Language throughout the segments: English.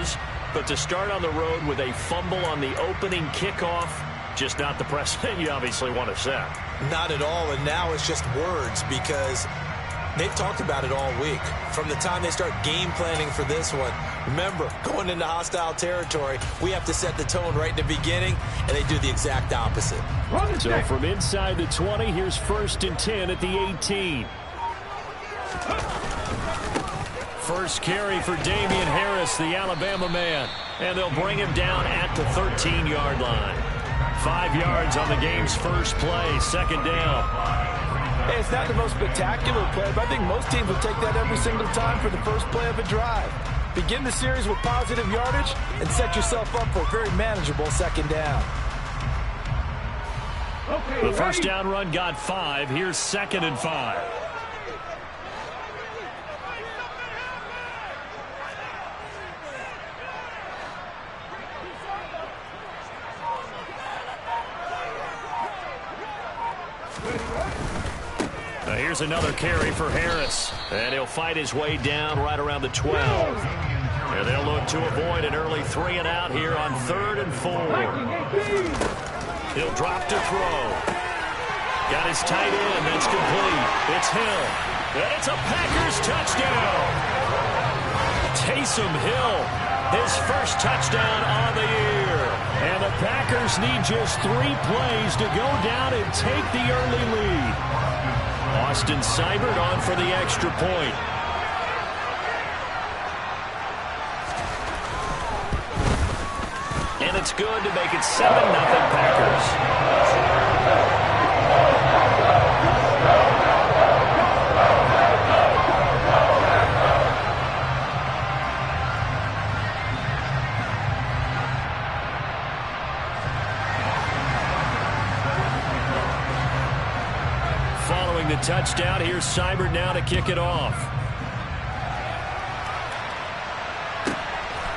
was. But to start on the road with a fumble on the opening kickoff, just not the precedent you obviously want to set. Not at all, and now it's just words because they've talked about it all week. From the time they start game planning for this one, remember, going into hostile territory, we have to set the tone right in the beginning, and they do the exact opposite. So from inside the 20, here's 1st and 10 at the 18. First carry for Damian Harris, the Alabama man. And they'll bring him down at the 13-yard line. 5 yards on the game's first play, 2nd down. Hey, it's not the most spectacular play, but I think most teams will take that every single time for the first play of a drive. Begin the series with positive yardage and set yourself up for a very manageable 2nd down. The first down run got 5. Here's 2nd and 5. Here's another carry for Harris. And he'll fight his way down right around the 12. And they'll look to avoid an early 3-and-out here on 3rd and 4. He'll drop to throw. Got his tight end. That's complete. It's Hill. And it's a Packers touchdown. Taysom Hill, his first touchdown on the year. And the Packers need just 3 plays to go down and take the early lead. Austin Seibert on for the extra point. And it's good to make it 7-0 Packers. The touchdown. Here's Seibert now to kick it off.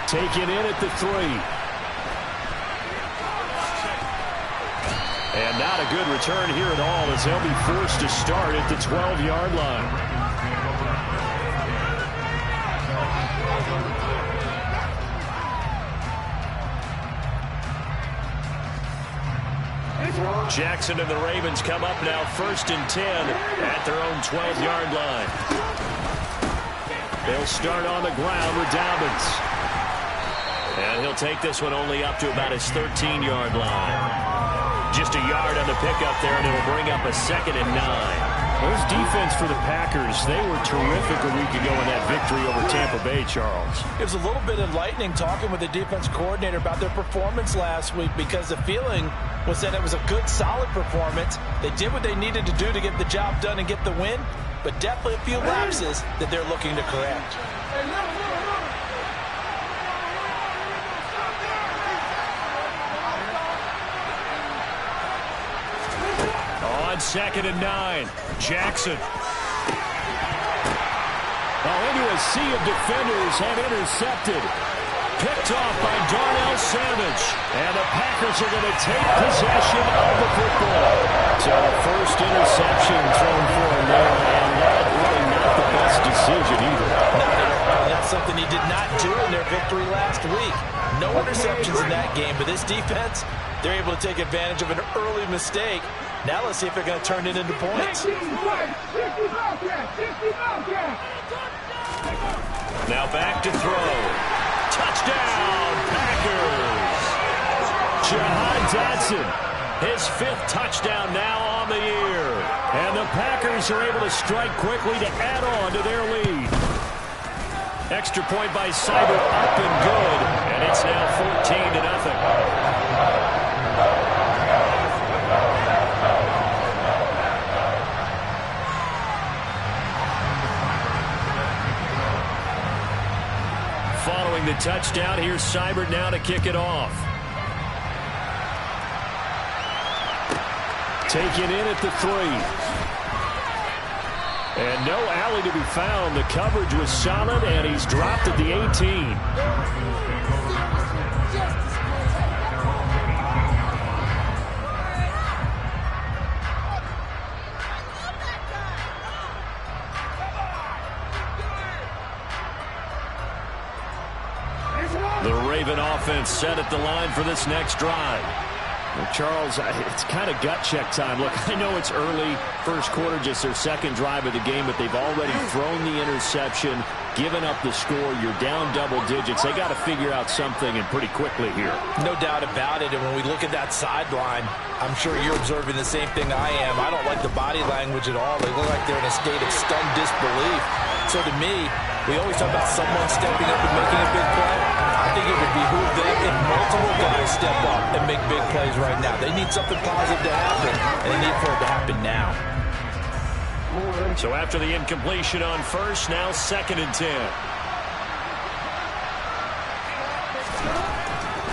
Taken in at the 3. And not a good return here at all as they'll be forced to start at the 12-yard line. Jackson and the Ravens come up now 1st and 10 at their own 12-yard line. They'll start on the ground with Dobbins. And he'll take this one only up to about his 13-yard line. Just a yard on the pickup there, and it'll bring up a 2nd and 9. Those defense for the Packers, they were terrific a week ago in that victory over Tampa Bay, Charles. It was a little bit enlightening talking with the defense coordinator about their performance last week because the feeling was that it was a good, solid performance. They did what they needed to do to get the job done and get the win, but definitely a few lapses that they're looking to correct. On 2nd and 9, Jackson. Into a sea of defenders and intercepted. Picked off by Darnell Savage. And the Packers are going to take possession of the football. So the first interception thrown for him there, and that really not the best decision either. Not at all. That's something he did not do in their victory last week. No interceptions in that game, but this defense, they're able to take advantage of an early mistake. Now let's see if they're going to turn it into points. Now back to throw. Touchdown, Packers. Jahan Dotson, his 5th touchdown now on the year. And the Packers are able to strike quickly to add on to their lead. Extra point by Seibert, up and good. And it's now 14-0. Following the touchdown, here's Seibert now to kick it off. Taken in at the 3. And no alley to be found. The coverage was solid, and he's dropped at the 18. The Raven offense set at the line for this next drive. Well, Charles, it's kind of gut check time. Look, I know it's early, first quarter, just their second drive of the game, but they've already thrown the interception, given up the score. You're down double digits. They got to figure out something, and pretty quickly here. No doubt about it. And when we look at that sideline, I'm sure you're observing the same thing I am. I don't like the body language at all. They look like they're in a state of stunned disbelief. So to me, we always talk about someone stepping up and making a big play. I think it would behoove them if multiple guys step up and make big plays right now. They need something positive to happen, and they need for it to happen now. So after the incompletion on first, now 2nd and 10.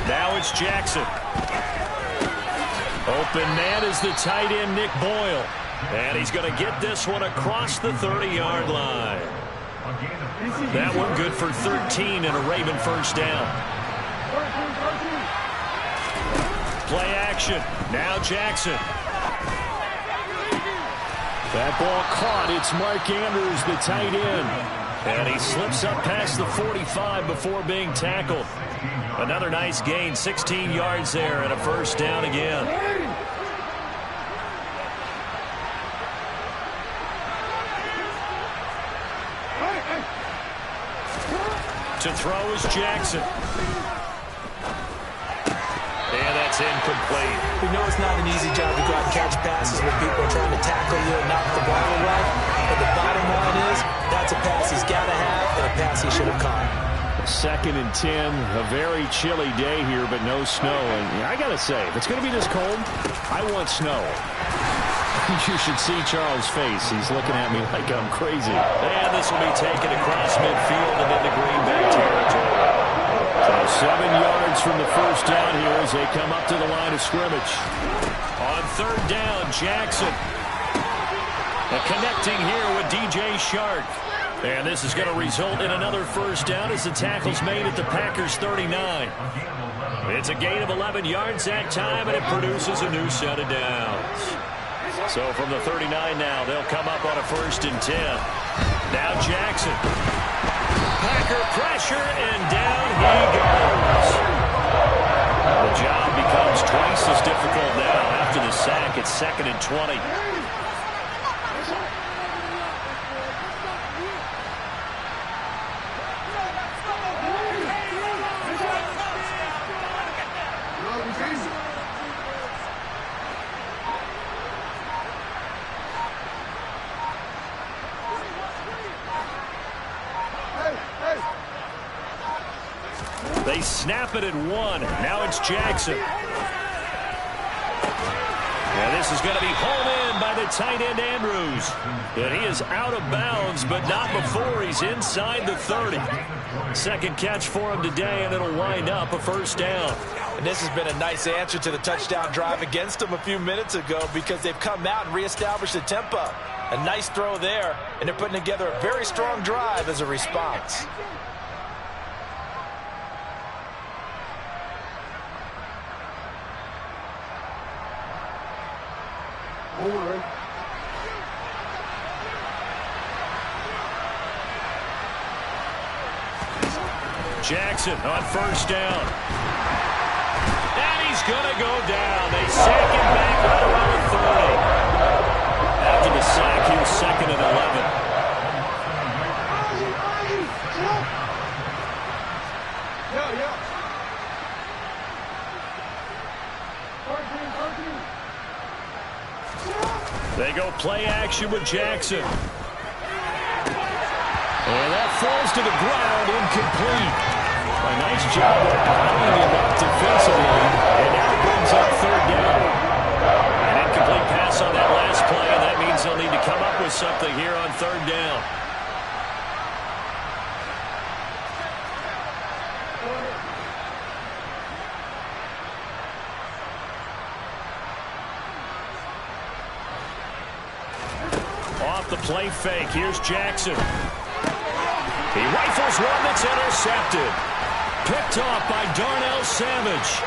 Now it's Jackson. Open man is the tight end, Nick Boyle. And he's going to get this one across the 30-yard line. That one good for 13 and a Raven first down. Play action. Now Jackson. That ball caught. It's Mark Andrews, the tight end. And he slips up past the 45 before being tackled. Another nice gain, 16 yards there and a first down again. To throw is Jackson. And that's incomplete. We know it's not an easy job to go out and catch passes when people are trying to tackle you and knock the ball away. But the bottom line is, that's a pass he's got to have and a pass he should have caught. 2nd and 10, a very chilly day here, but no snow. And I got to say, if it's going to be this cold, I want snow. You should see Charles' face. He's looking at me like I'm crazy. And this will be taken across midfield and into Green Bay territory. So 7 yards from the first down here as they come up to the line of scrimmage. On 3rd down, Jackson. And connecting here with DJ Shark. And this is going to result in another first down as the tackle's made at the Packers' 39. It's a gain of 11 yards that time, and it produces a new set of downs. So from the 39 now, they'll come up on a 1st and 10. Now Jackson. Packer pressure, and down he goes. The job becomes twice as difficult now. After the sack, it's 2nd and 20. They snap it at 1. Now it's Jackson. And this is going to be hauled in by the tight end, Andrews. And he is out of bounds, but not before he's inside the 30. Second catch for him today, and it'll wind up a first down. And this has been a nice answer to the touchdown drive against them a few minutes ago because they've come out and reestablished the tempo. A nice throw there, and they're putting together a very strong drive as a response. Jackson on first down. And he's going to go down. They sack him back right around the 30. After the sack, he was 2nd and 11. They go play action with Jackson. And that falls to the ground, incomplete. A nice job of piling him up defensively, and now it brings up 3rd down. An incomplete pass on that last play, and that means they'll need to come up with something here on 3rd down. Off the play fake, here's Jackson. He rifles one that's intercepted. Picked off by Darnell Savage.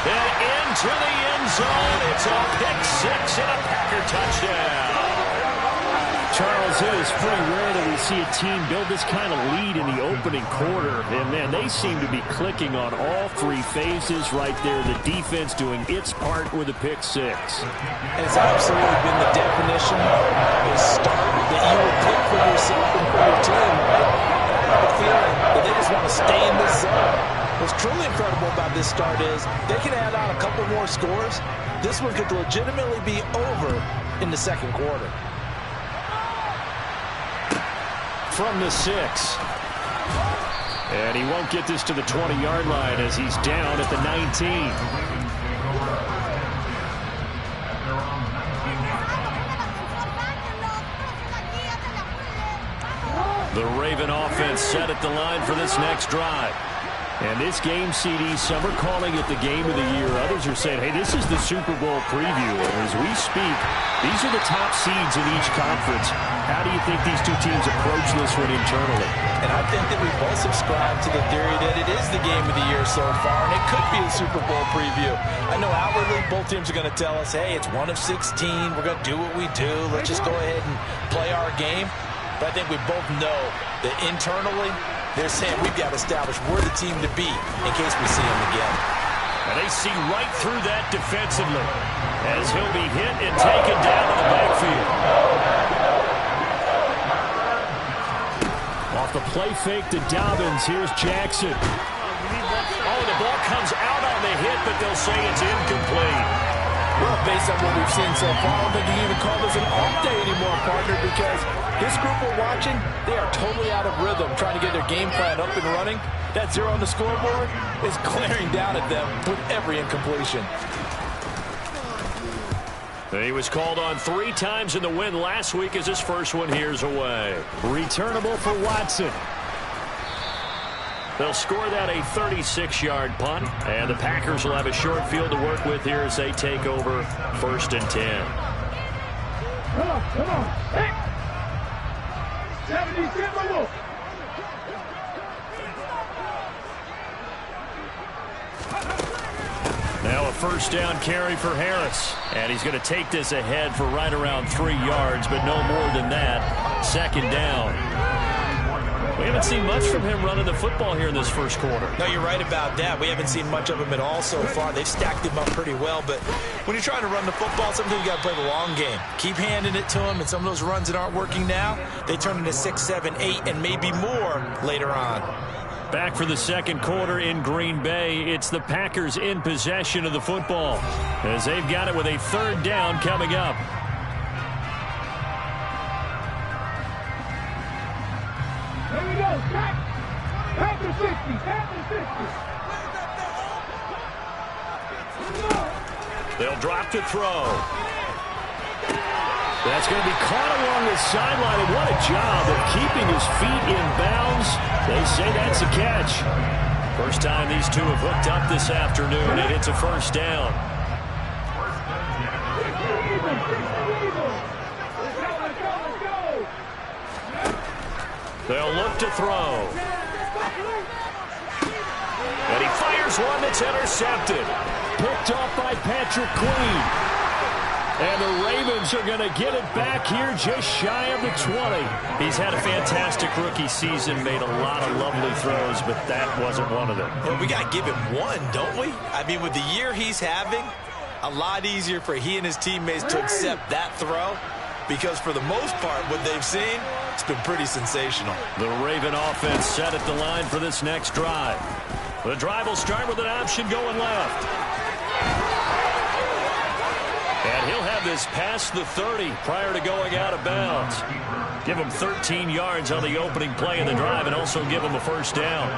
And into the end zone. It's a pick 6 and a Packer touchdown. Charles, it is pretty rare that we see a team build this kind of lead in the opening quarter. And, man, they seem to be clicking on all three phases right there. The defense doing its part with a pick six. And it's absolutely been the definition of a start that you would pick for yourself and for your team, right? I have a feeling that they just want to stay in this zone. What's truly incredible about this start is they can add on a couple more scores. This one could legitimately be over in the second quarter. From the 6. And he won't get this to the 20-yard line as he's down at the 19. The Raven offense set at the line for this next drive. And this game, CD, some are calling it the game of the year. Others are saying, hey, this is the Super Bowl preview. And as we speak, these are the top seeds in each conference. How do you think these two teams approach this one internally? And I think that we both subscribe to the theory that it is the game of the year so far, and it could be a Super Bowl preview. I know outwardly both teams are going to tell us, hey, it's 1 of 16. We're going to do what we do. Let's just go ahead and play our game. But I think we both know that internally, they're saying we've got to establish we're the team to beat in case we see them again. And they see right through that defensively as he'll be hit and taken down in the backfield. Off the play fake to Dobbins. Here's Jackson. Oh, the ball comes out on the hit, but they'll say it's incomplete. Well, based on what we've seen so far, I don't think you can even call this an off day anymore, partner, because this group we're watching, they are totally out of rhythm, trying to get their game plan up and running. That 0 on the scoreboard is glaring down at them with every incompletion. He was called on 3 times in the win last week as his first one here's away. Returnable for Watson. They'll score that a 36-yard punt, and the Packers will have a short field to work with here as they take over 1st and 10. Come on. Hey. 77. Now a first down carry for Harris. And he's going to take this ahead for right around 3 yards, but no more than that. 2nd down. We haven't seen much from him running the football here in this first quarter. No, you're right about that. We haven't seen much of him at all so far. They've stacked him up pretty well, but when you're trying to run the football, sometimes you got to play the long game. Keep handing it to him, and some of those runs that aren't working now, they turn into 6, 7, 8, and maybe more later on. Back for the second quarter in Green Bay. It's the Packers in possession of the football as they've got it with a 3rd down coming up. Here we go. Packers 60. Packers 60. They'll drop to throw. That's going to be caught along the sideline, and what a job of keeping his feet in bounds. They say that's a catch. First time these two have hooked up this afternoon, and it's a first down. They'll look to throw. And he fires one that's intercepted. Picked off by Patrick Queen. And the Ravens are going to get it back here just shy of the 20. He's had a fantastic rookie season, made a lot of lovely throws, but that wasn't one of them. Well, we got to give him one, don't we? I mean, with the year he's having, a lot easier for he and his teammates to accept that throw, because for the most part, what they've seen, it's been pretty sensational. The Raven offense set at the line for this next drive. The drive will start with an option going left. And he'll have this past the 30 prior to going out of bounds. Give him 13 yards on the opening play of the drive and also give him a first down.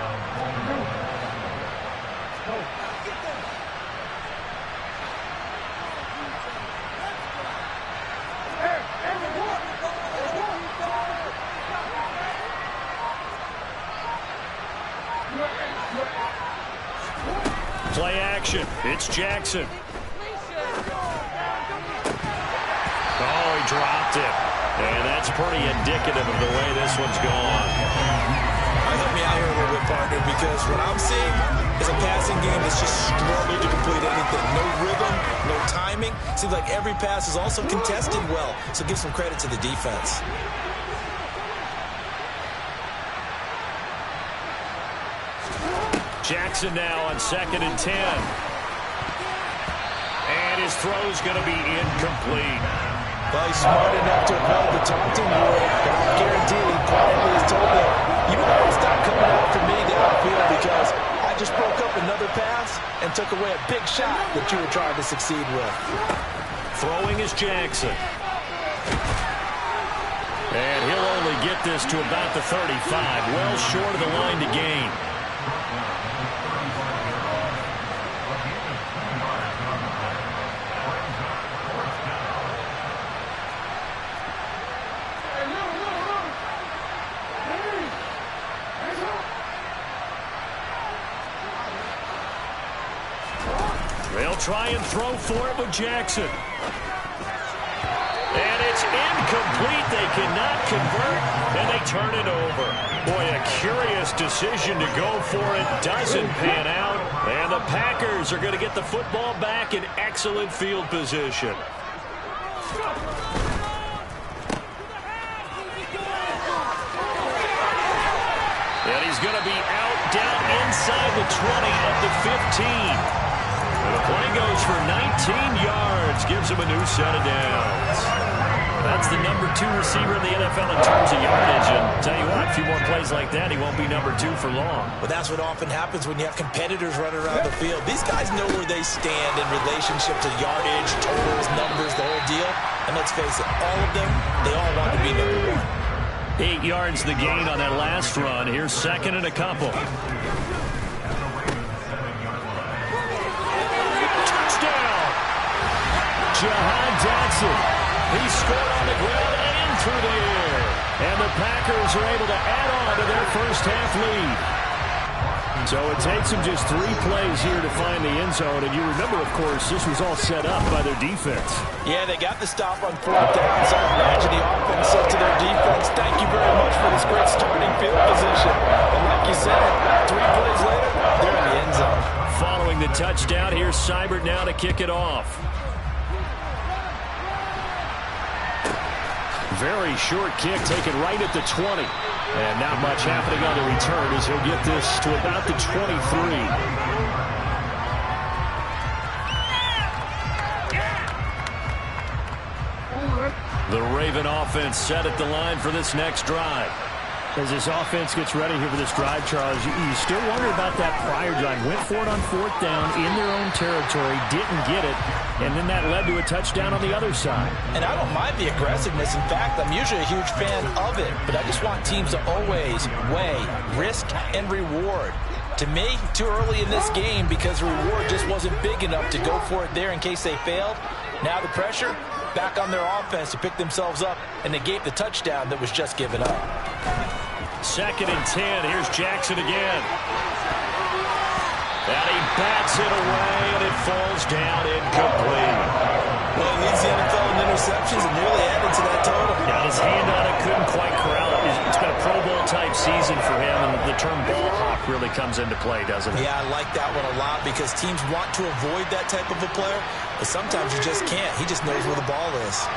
Play action. It's Jackson. Oh, he dropped it. And that's pretty indicative of the way this one's gone. I thought me out here a little bit, partner, because what I'm seeing is a passing game that's just struggling to complete anything. No rhythm, no timing. Seems like every pass is also contested well, so give some credit to the defense. Jackson now on 2nd and 10. And his throw's going to be incomplete. Well, he's smart enough to avoid the taunting rule, but I guarantee he quietly has told them, you better stop coming after me downfield because I just broke up another pass and took away a big shot that you were trying to succeed with. Throwing is Jackson. And he'll only get this to about the 35, well short of the line to gain. They'll try and throw for it with Jackson. And it's incomplete. They cannot convert, and they turn it over. Boy, a curious decision to go for it. Doesn't pan out, and the Packers are going to get the football back in excellent field position. And he's going to be out down inside the 20 at the 15. The play goes for 19 yards, gives him a new set of downs. That's the number 2 receiver in the NFL in terms of yardage. And tell you what, a few more plays like that, he won't be number 2 for long. But that's what often happens when you have competitors running around the field. These guys know where they stand in relationship to yardage, totals, numbers, the whole deal. And let's face it, all of them, they all want to be number 1. 8 yards the gain on that last run. Here's 2nd and a couple. Dotson. He scored on the ground and through the air. And the Packers are able to add on to their first half lead. So it takes them just 3 plays here to find the end zone. And you remember, of course, this was all set up by their defense. Yeah, they got the stop on 4th down. So I imagine the offense said to their defense, thank you very much for this great starting field position. And like you said, 3 plays later, they're in the end zone. Following the touchdown, here's Seibert now to kick it off. Very short kick taken right at the 20. And not much happening on the return as he'll get this to about the 23. The Raven offense set at the line for this next drive. As this offense gets ready here for this drive, Charles, you still wonder about that prior drive. Went for it on 4th down in their own territory, didn't get it, and then that led to a touchdown on the other side. And I don't mind the aggressiveness. In fact, I'm usually a huge fan of it, but I just want teams to always weigh risk and reward. To me, too early in this game because the reward just wasn't big enough to go for it there in case they failed. Now the pressure back on their offense to pick themselves up and negate the touchdown that was just given up. 2nd and 10. Here's Jackson again. And he bats it away, and it falls down incomplete. Well, he leads the NFL in interceptions and nearly added to that total. Got his hand on it, couldn't quite corral it. It's been a Pro Bowl-type season for him, and the term ball hawk really comes into play, doesn't it? Yeah, I like that one a lot because teams want to avoid that type of a player, but sometimes you just can't. He just knows where the ball is.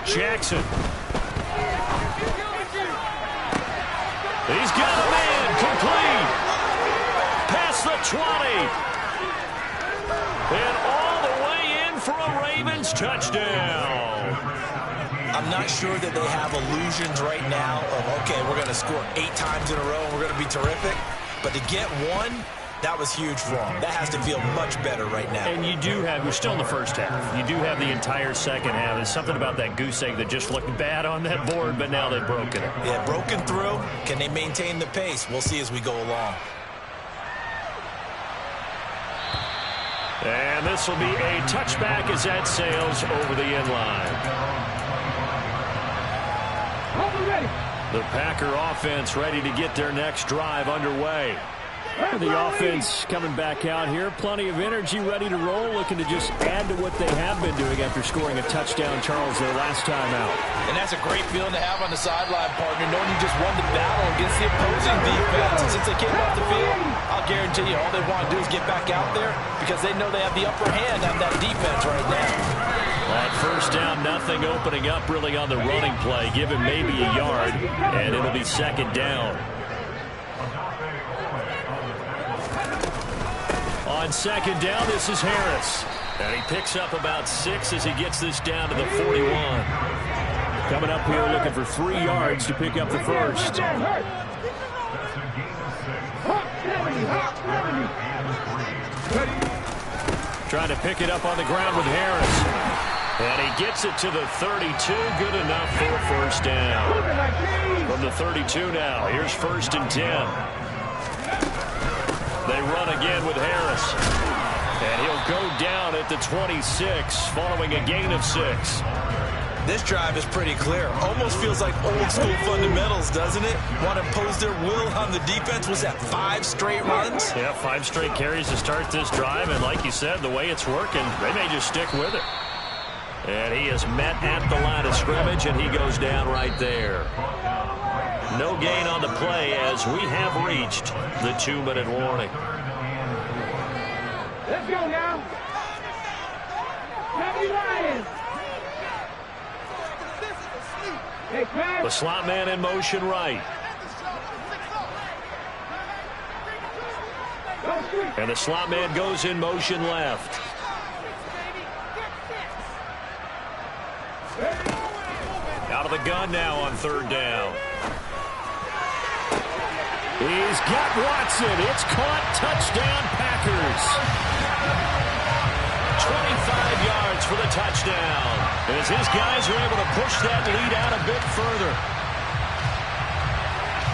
Jackson. He's got a man complete. Past the 20. And all the way in for a Ravens touchdown. I'm not sure that they have illusions right now of, okay, we're going to score 8 times in a row and we're going to be terrific. But to get one, that was huge for them. That has to feel much better right now. And you do have, we're still in the first half. You do have the entire second half. There's something about that goose egg that just looked bad on that board, but now they've broken it. Yeah, broken through. Can they maintain the pace? We'll see as we go along. And this will be a touchback as that sails over the end line. The Packer offense ready to get their next drive underway. The offense coming back out here. Plenty of energy, ready to roll, looking to just add to what they have been doing after scoring a touchdown, Charles, their last time out. And that's a great feeling to have on the sideline, partner, knowing you just won the battle against the opposing defense. And since they came off the field, I'll guarantee you all they want to do is get back out there because they know they have the upper hand on that defense right now. On first down, nothing opening up really on the running play. Give him maybe a yard, and it'll be second down. On second down, this is Harris. And he picks up about 6 as he gets this down to the 41. Coming up here looking for 3 yards to pick up the first. Trying to pick it up on the ground with Harris. And he gets it to the 32. Good enough for a first down. From the 32 now, here's 1st and 10. They run again with Harris. And he'll go down at the 26 following a gain of 6. This drive is pretty clear. Almost feels like old school fundamentals, doesn't it? Want to impose their will on the defense. Was that 5 straight runs? Yeah, 5 straight carries to start this drive. And like you said, the way it's working, they may just stick with it. And he is met at the line of scrimmage, and he goes down right there. No gain on the play as we have reached the 2-minute warning. Let's go now. Happy Lions. The slot man in motion right. And the slot man goes in motion left. Out of the gun now on 3rd down. He's got Watson. It's caught. Touchdown, Packers. 25 yards for the touchdown. As his guys are able to push that lead out a bit further.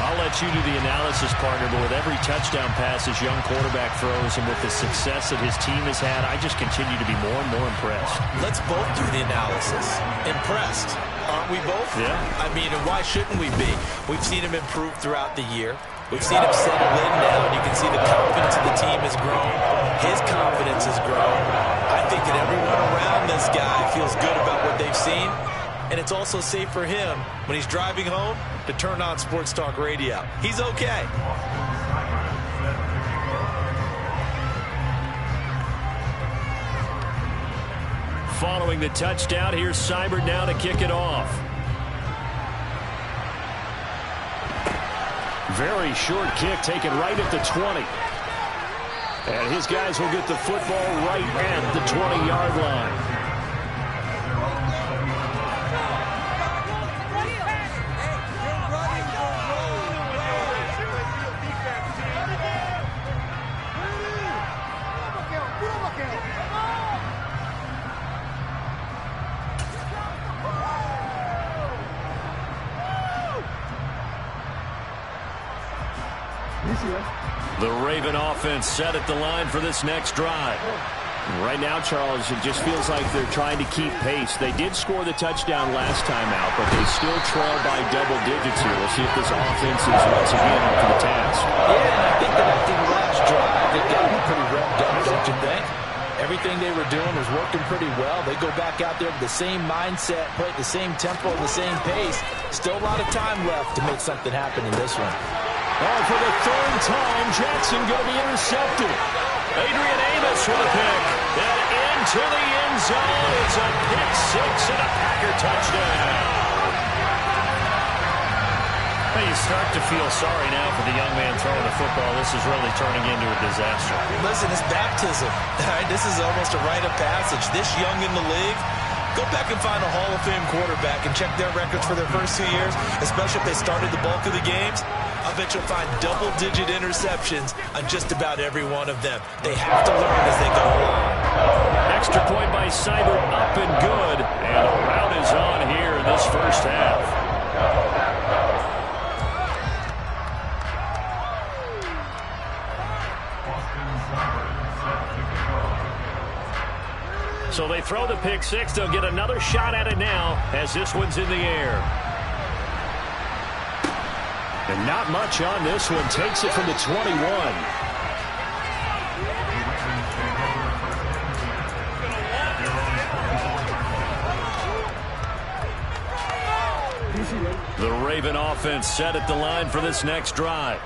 I'll let you do the analysis, partner, but with every touchdown pass his young quarterback throws and with the success that his team has had, I just continue to be more and more impressed. Let's both do the analysis. Impressed. Aren't we both? Yeah. I mean, and why shouldn't we be? We've seen him improve throughout the year. We've seen him settle in now, and you can see the confidence of the team has grown. His confidence has grown. I think that everyone around this guy feels good about what they've seen, and it's also safe for him when he's driving home to turn on Sports Talk Radio. He's okay. Following the touchdown, here's Seibert now to kick it off. Very short kick taken right at the 20. And his guys will get the football right at the 20-yard line. The Raven offense set at the line for this next drive. Right now, Charles, it just feels like they're trying to keep pace. They did score the touchdown last time out, but they still trail by double digits here. We'll see if this offense is once again up to the task. Yeah, and I think that after the last drive, they've got to be pretty revved up, don't you think? Everything they were doing was working pretty well. They go back out there with the same mindset, play at the same tempo, the same pace. Still a lot of time left to make something happen in this one. Oh, for the 3rd time, Jackson going to be intercepted. Adrian Amos for the pick. And into the end zone. It's a pick 6 and a Packer touchdown. Well, you start to feel sorry now for the young man throwing the football. This is really turning into a disaster. Listen, it's baptism. All right, this is almost a rite of passage. This young in the league, go back and find a Hall of Fame quarterback and check their records for their first 2 years, especially if they started the bulk of the games. I bet you'll find double-digit interceptions on just about every one of them. They have to learn as they go along. Extra point by Seibert, up and good. And a rout is on here in this first half. So they throw the pick 6. They'll get another shot at it now as this one's in the air. And not much on this one. Takes it from the 21. Raven offense set at the line for this next drive.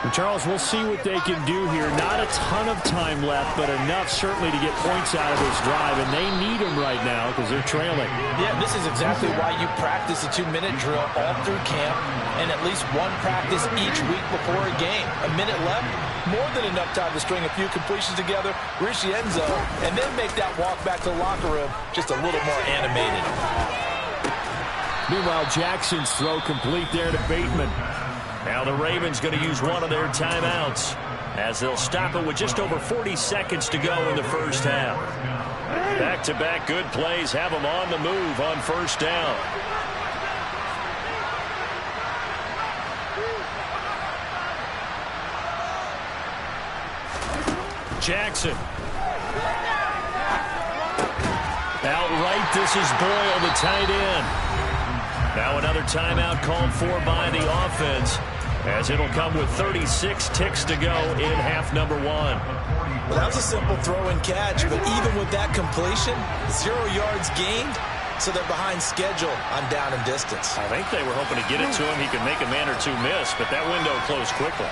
And Charles, we'll see what they can do here. Not a ton of time left, but enough certainly to get points out of this drive, and they need them right now because they're trailing. Yeah, this is exactly why you practice a 2-minute drill all through camp and at least one practice each week before a game. A minute left, more than enough time to string a few completions together, reach the end zone, and then make that walk back to the locker room just a little more animated. Meanwhile, Jackson's throw complete there to Bateman. Now the Ravens going to use one of their timeouts as they'll stop it with just over 40 seconds to go in the first half. Back-to-back good plays have them on the move on first down. Jackson. Outright, this is Boyle, the tight end. Now another timeout called for by the offense, as it'll come with 36 ticks to go in half number one. Well, that was a simple throw and catch, but even with that completion, 0 yards gained, so they're behind schedule on down and distance. I think they were hoping to get it to him. He could make a man or two miss, but that window closed quickly.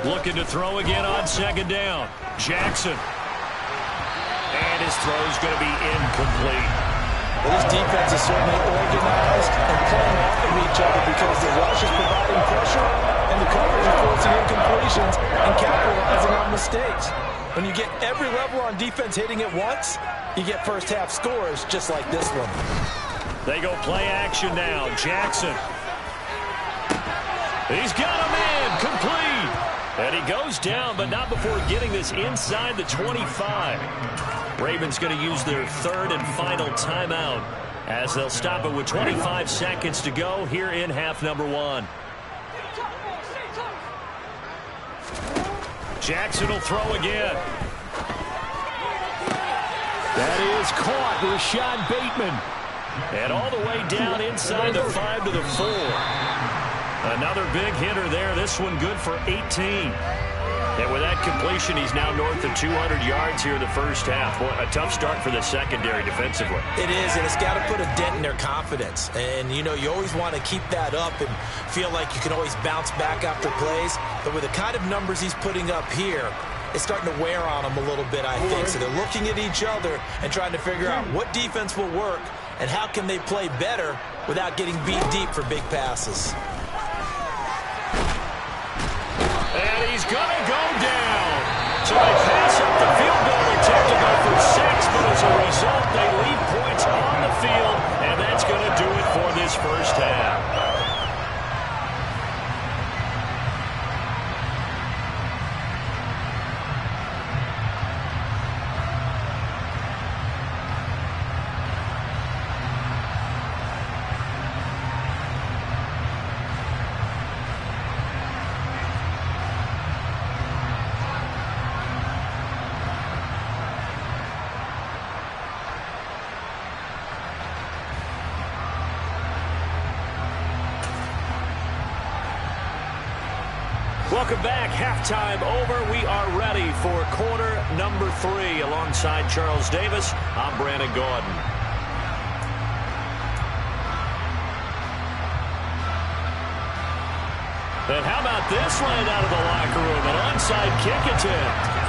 Looking to throw again on second down. Jackson. And his throw's going to be incomplete. Well, this defense is certainly organized and playing off of each other because the rush is providing pressure and the coverage is forcing incompletions and capitalizing on mistakes. When you get every level on defense hitting it once, you get first half scores just like this one. They go play action now. Jackson. He's got a man. Complete. And he goes down, but not before getting this inside the 25. Ravens going to use their third and final timeout as they'll stop it with 25 seconds to go here in half number one. Jackson will throw again. That is caught. Rashad Bateman. And all the way down inside the 5 to the 4. Another big hitter there. This one good for 18. And with that completion, he's now north of 200 yards here in the first half. Boy, a tough start for the secondary defensively. It is, and it's got to put a dent in their confidence. And, you know, you always want to keep that up and feel like you can always bounce back after plays. But with the kind of numbers he's putting up here, it's starting to wear on them a little bit, I think. So they're looking at each other and trying to figure out what defense will work and how can they play better without getting beat deep for big passes. And he's going to go down. So they pass up the field goal attempt to go for 6, but as a result, they leave points on the field, and that's going to do it for this first half. Welcome back. Halftime over. We are ready for quarter number 3. Alongside Charles Davis, I'm Brandon Gaudin. And how about this line out of the locker room? An onside kick attempt.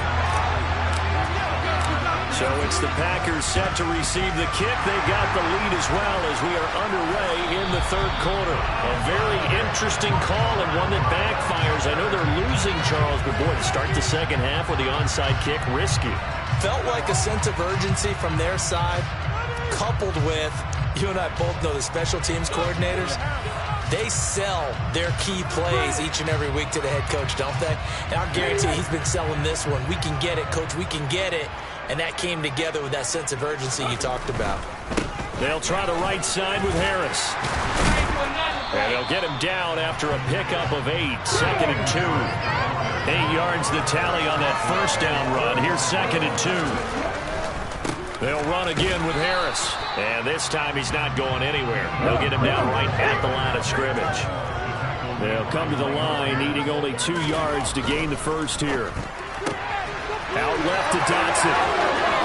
So it's the Packers set to receive the kick. They got the lead as well as we are underway in the third quarter. A very interesting call and one that backfires. I know they're losing, Charles, but boy, to start the second half with the onside kick, risky. Felt like a sense of urgency from their side, coupled with, you and I both know the special teams coordinators, they sell their key plays each and every week to the head coach, don't they? And I'll guarantee he's been selling this one. We can get it, coach, we can get it. And that came together with that sense of urgency you talked about. They'll try the right side with Harris. And they'll get him down after a pickup of 8. 2nd and 2. 8 yards the tally on that first down run. Here's 2nd and 2. They'll run again with Harris. And this time he's not going anywhere. They'll get him down right at the line of scrimmage. They'll come to the line needing only 2 yards to gain the first here. Out left to Dotson.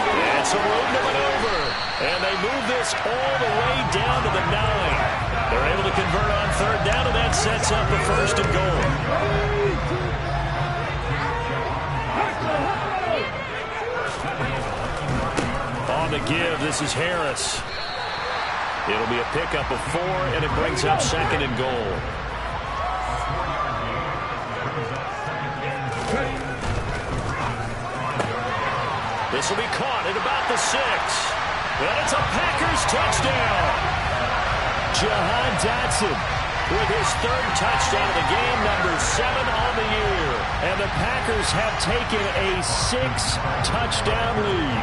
And some room to maneuver. And they move this all the way down to the 9. They're able to convert on third down, and that sets up a first and goal. On the give, this is Harris. It'll be a pickup of 4, and it brings up second and goal. This will be caught at about the 6. And it's a Packers touchdown. Jahan Dotson with his 3rd touchdown of the game, number 7 on the year. And the Packers have taken a 6-touchdown lead.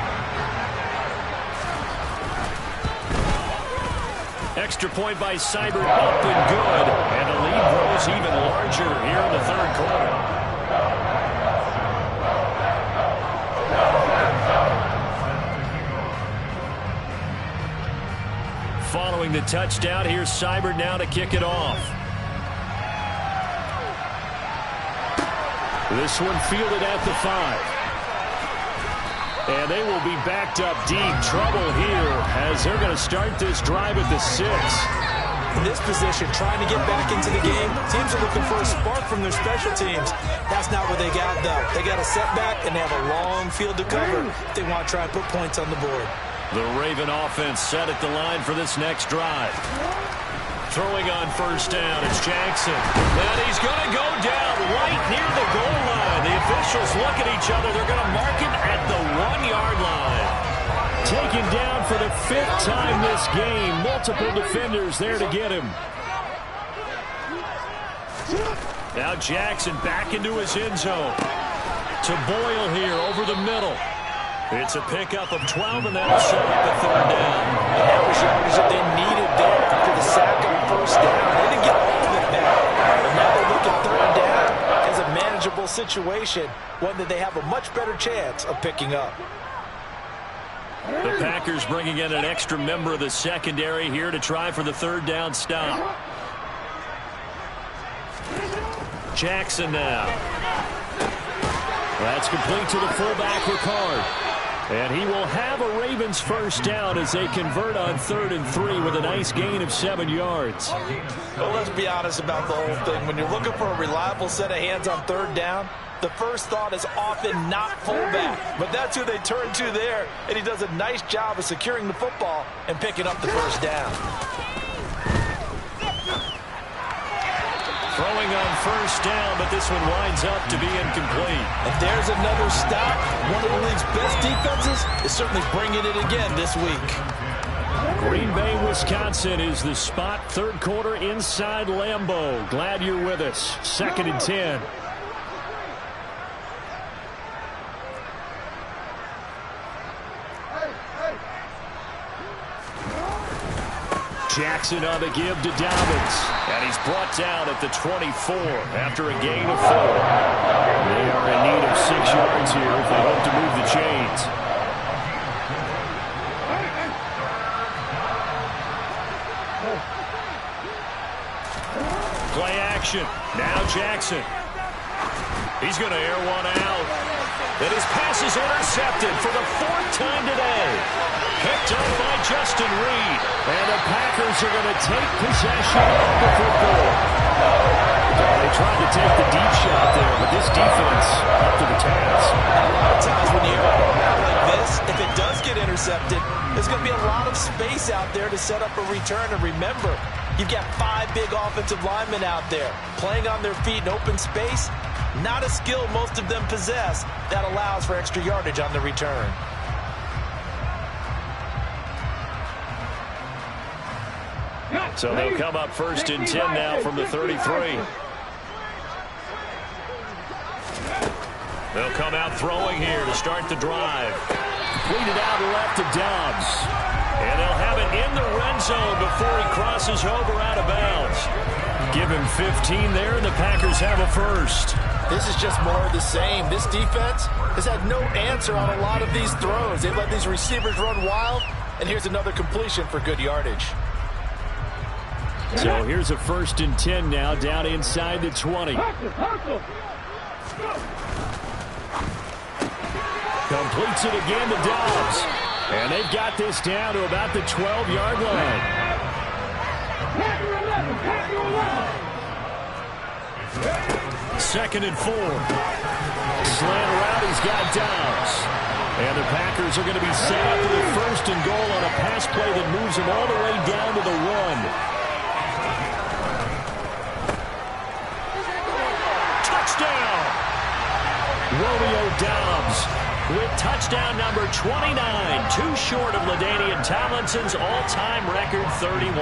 Extra point by Seibert, up and good. And the lead grows even larger here in the 3rd quarter. Following the touchdown, here's Seibert now to kick it off. This one fielded at the 5. And they will be backed up deep. Trouble here as they're going to start this drive at the 6. In this position, trying to get back into the game, teams are looking for a spark from their special teams. That's not what they got, though. They got a setback, and they have a long field to cover if they want to try and put points on the board. The Raven offense set at the line for this next drive. Throwing on first down, it's Jackson. And he's going to go down right near the goal line. The officials look at each other. They're going to mark him at the 1-yard line. Taken down for the 5th time this game. Multiple defenders there to get him. Now Jackson back into his end zone. To Boyle here over the middle. It's a pickup of 12, and that'll set up a 3rd down. That was yardage that they needed there for the sack on first down. They didn't get all of it back. But now they look at 3rd down as a manageable situation, one that they have a much better chance of picking up. The Packers bringing in an extra member of the secondary here to try for the 3rd down stop. Jackson now. That's complete to the fullback, Ricard. And he will have a Ravens first down as they convert on 3rd and 3 with a nice gain of 7 yards. Well, let's be honest about the whole thing. When you're looking for a reliable set of hands on 3rd down, the first thought is often not fullback. But that's who they turn to there, and he does a nice job of securing the football and picking up the first down. Throwing on first down, but this one winds up to be incomplete. If there's another stop, one of the league's best defenses is certainly bringing it again this week. Green Bay, Wisconsin is the spot. 3rd quarter inside Lambeau. Glad you're with us. 2nd and 10. Jackson on the give to Dobbins. And he's brought down at the 24 after a gain of 4. They are in need of 6 yards here if they hope to move the chains. Play action. Now Jackson. He's going to air one out. And his pass is intercepted for the 4th time today. Picked up by Justin Reed. And the Packers are going to take possession of the football. They tried to take the deep shot there, but this defense up to the task. A lot of times when you hear a ball out like this, if it does get intercepted, there's going to be a lot of space out there to set up a return. And remember, you've got 5 big offensive linemen out there playing on their feet in open space. Not a skill most of them possess that allows for extra yardage on the return. So they'll come up 1st and 10 now from the 33. They'll come out throwing here to start the drive. Completed out left to Dobbs. And they'll have it in the red zone before he crosses over out of bounds. Give him 15 there, and the Packers have a first. This is just more of the same. This defense has had no answer on a lot of these throws. They've let these receivers run wild, and here's another completion for good yardage. So here's a 1st and 10 now, down inside the 20. Completes it again to Dobbs. And they've got this down to about the 12-yard line. Second and 4. Slant around, he's got Dobbs. And the Packers are going to be set up for the first and goal on a pass play that moves them all the way down to the 1. Touchdown! Romeo Dobbs with touchdown number 29, too short of LaDainian Tomlinson's all-time record 31.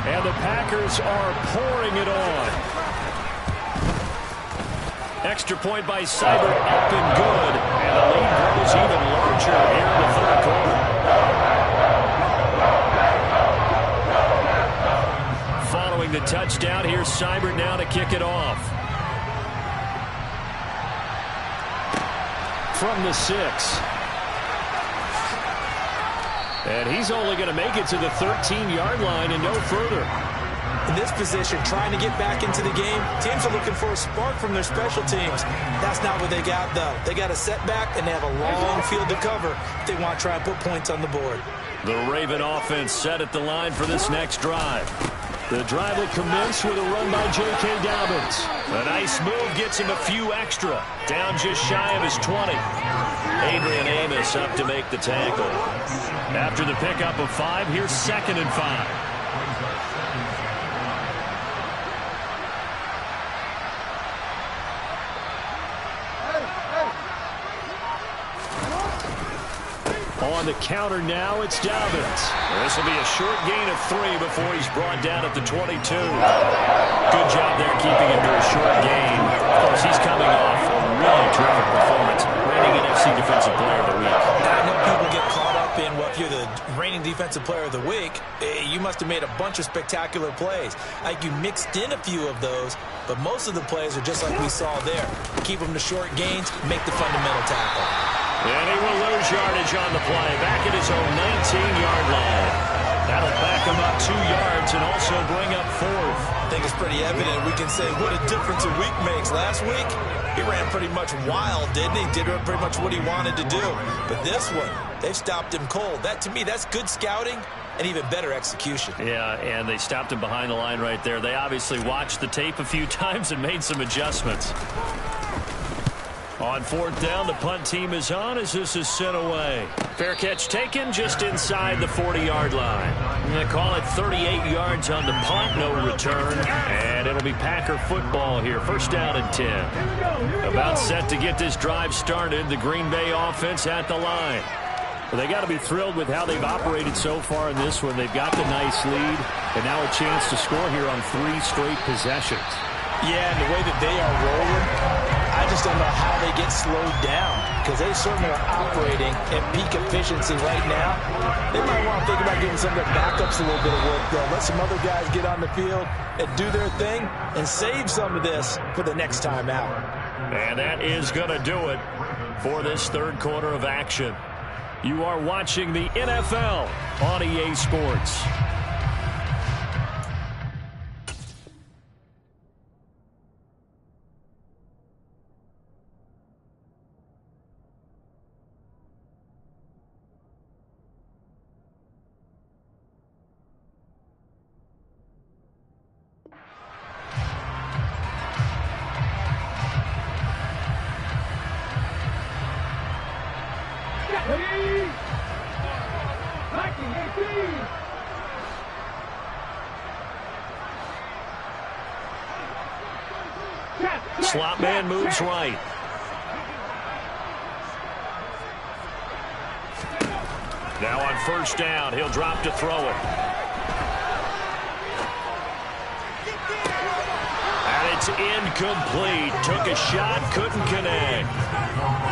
And the Packers are pouring it on. Extra point by Seibert, up and good. And the lead grows even larger here in the third quarter. Following the touchdown, here's Seibert now to kick it off. From the 6. And he's only going to make it to the 13-yard line and no further. In this position, trying to get back into the game, teams are looking for a spark from their special teams. That's not what they got, though. They got a setback, and they have a long field to cover if they want to try and put points on the board. The Raven offense set at the line for this next drive. The drive will commence with a run by J.K. Dobbins. A nice move gets him a few extra. Down just shy of his 20. Adrian Amos up to make the tackle. After the pickup of 5, here's 2nd and 5. On the counter now, it's Dobbins. This will be a short gain of 3 before he's brought down at the 22. Good job there keeping him to a short gain. Of course, he's coming off a really terrific performance, reigning NFC Defensive Player of the Week. I know people get caught up in, well, if you're the reigning Defensive Player of the Week, you must have made a bunch of spectacular plays. Like you mixed in a few of those, but most of the plays are just like we saw there. Keep them to short gains, make the fundamental tackle. And he will lose yardage on the play, back at his own 19-yard line. That'll back him up 2 yards and also bring up 4th. I think it's pretty evident. We can say what a difference a week makes. Last week, he ran pretty much wild, didn't he? Did pretty much what he wanted to do. But this one, they've stopped him cold. That, to me, that's good scouting and even better execution. Yeah, and they stopped him behind the line right there. They obviously watched the tape a few times and made some adjustments. On 4th down, the punt team is on as this is sent away. Fair catch taken just inside the 40-yard line. They call it 38 yards on the punt, no return. And it'll be Packer football here. 1st down and 10. About set to get this drive started. The Green Bay offense at the line. Well, they got to be thrilled with how they've operated so far in this one. They've got the nice lead, and now a chance to score here on 3 straight possessions. Yeah, and the way that they are rolling, I just don't know how they get slowed down, because they certainly are operating at peak efficiency right now. They might want to think about giving some of their backups a little bit of work, though. Let some other guys get on the field and do their thing and save some of this for the next time out. And that is going to do it for this 3rd quarter of action. You are watching the NFL on EA Sports. Slot man moves right. Now on 1st down, he'll drop to throw it. And it's incomplete. Took a shot, couldn't connect.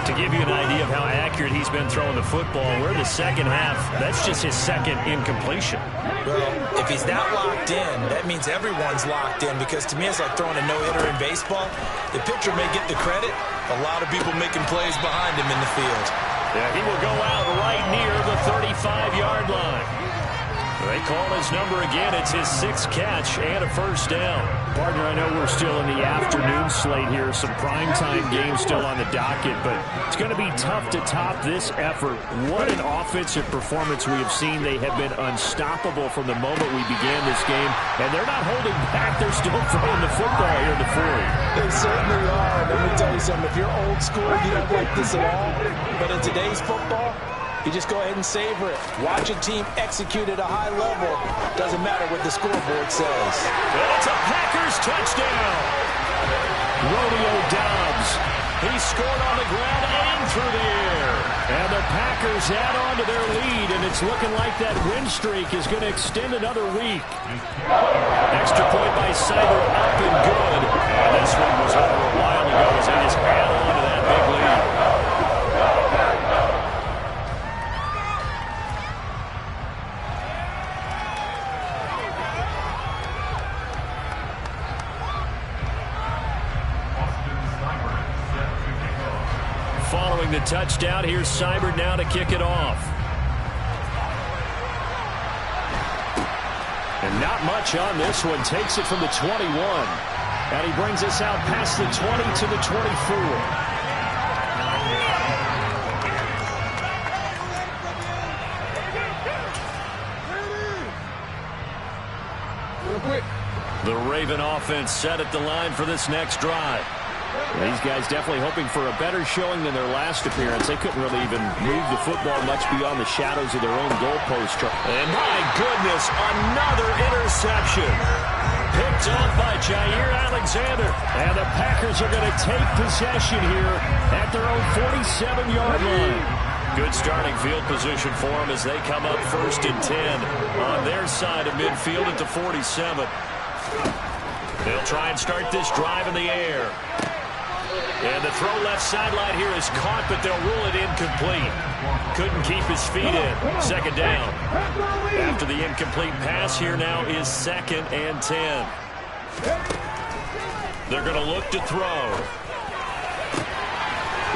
To give you an idea of how accurate he's been throwing the football, we're in the 2nd half. That's just his 2nd incompletion. Well, if he's not locked in, that means everyone's locked in, because to me it's like throwing a no-hitter in baseball. The pitcher may get the credit, a lot of people making plays behind him in the field. Yeah, he will go out right near the 35-yard line. They call his number again. It's his 6th catch and a first down. Partner, I know we're still in the afternoon slate here. Some primetime games still on the docket, but it's going to be tough to top this effort. What an offensive performance we have seen. They have been unstoppable from the moment we began this game, and they're not holding back. They're still throwing the football here in the fourth. They certainly are. And let me tell you something. If you're old school, you don't like this at all. But in today's football, you just go ahead and savor it. Watch a team execute at a high level. Doesn't matter what the scoreboard says. And it's a Packers touchdown. Rodeo Dobbs. He scored on the ground and through the air. And the Packers add on to their lead, and it's looking like that win streak is going to extend another week. Extra point by Cyber, up and good. And this one was over a while ago as they just add on to that big lead. Following the touchdown, here's Seibert now to kick it off. And not much on this one. Takes it from the 21. And he brings us out past the 20 to the 24. The Raven offense set at the line for this next drive. These guys definitely hoping for a better showing than their last appearance. They couldn't really even move the football much beyond the shadows of their own goalpost. And my goodness, another interception. Picked off by Jair Alexander. And the Packers are going to take possession here at their own 47-yard line. Good starting field position for them as they come up 1st and 10 on their side of midfield at the 47. They'll try and start this drive in the air. And the throw left sideline here is caught, but they'll rule it incomplete. Couldn't keep his feet in. 2nd down. After the incomplete pass, here now is 2nd and 10. They're going to look to throw.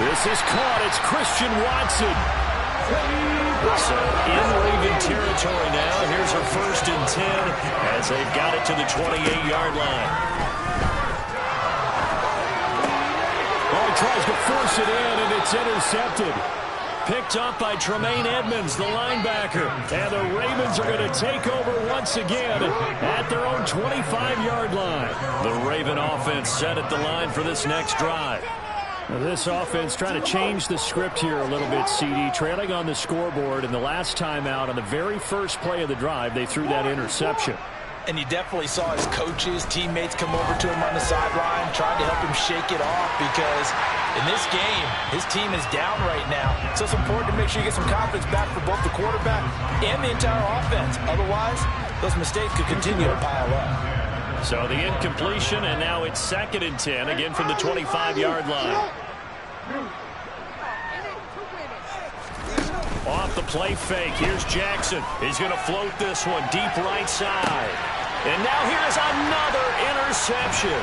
This is caught. It's Christian Watson. So in Raven territory now. Here's her 1st and 10 as they've got it to the 28-yard line. Tries to force it in, and it's intercepted. Picked up by Tremaine Edmonds, the linebacker. And the Ravens are going to take over once again at their own 25-yard line. The Raven offense set at the line for this next drive. Now this offense trying to change the script here a little bit, CD. Trailing on the scoreboard, and the last time out on the very first play of the drive, they threw that interception. And you definitely saw his coaches, teammates come over to him on the sideline, trying to help him shake it off because in this game, his team is down right now. So it's important to make sure you get some confidence back for both the quarterback and the entire offense. Otherwise, those mistakes could continue to pile up. So the incompletion, and now it's 2nd and 10, again from the 25-yard line. Off the play fake, here's Jackson. He's going to float this one deep right side. And now here's another interception.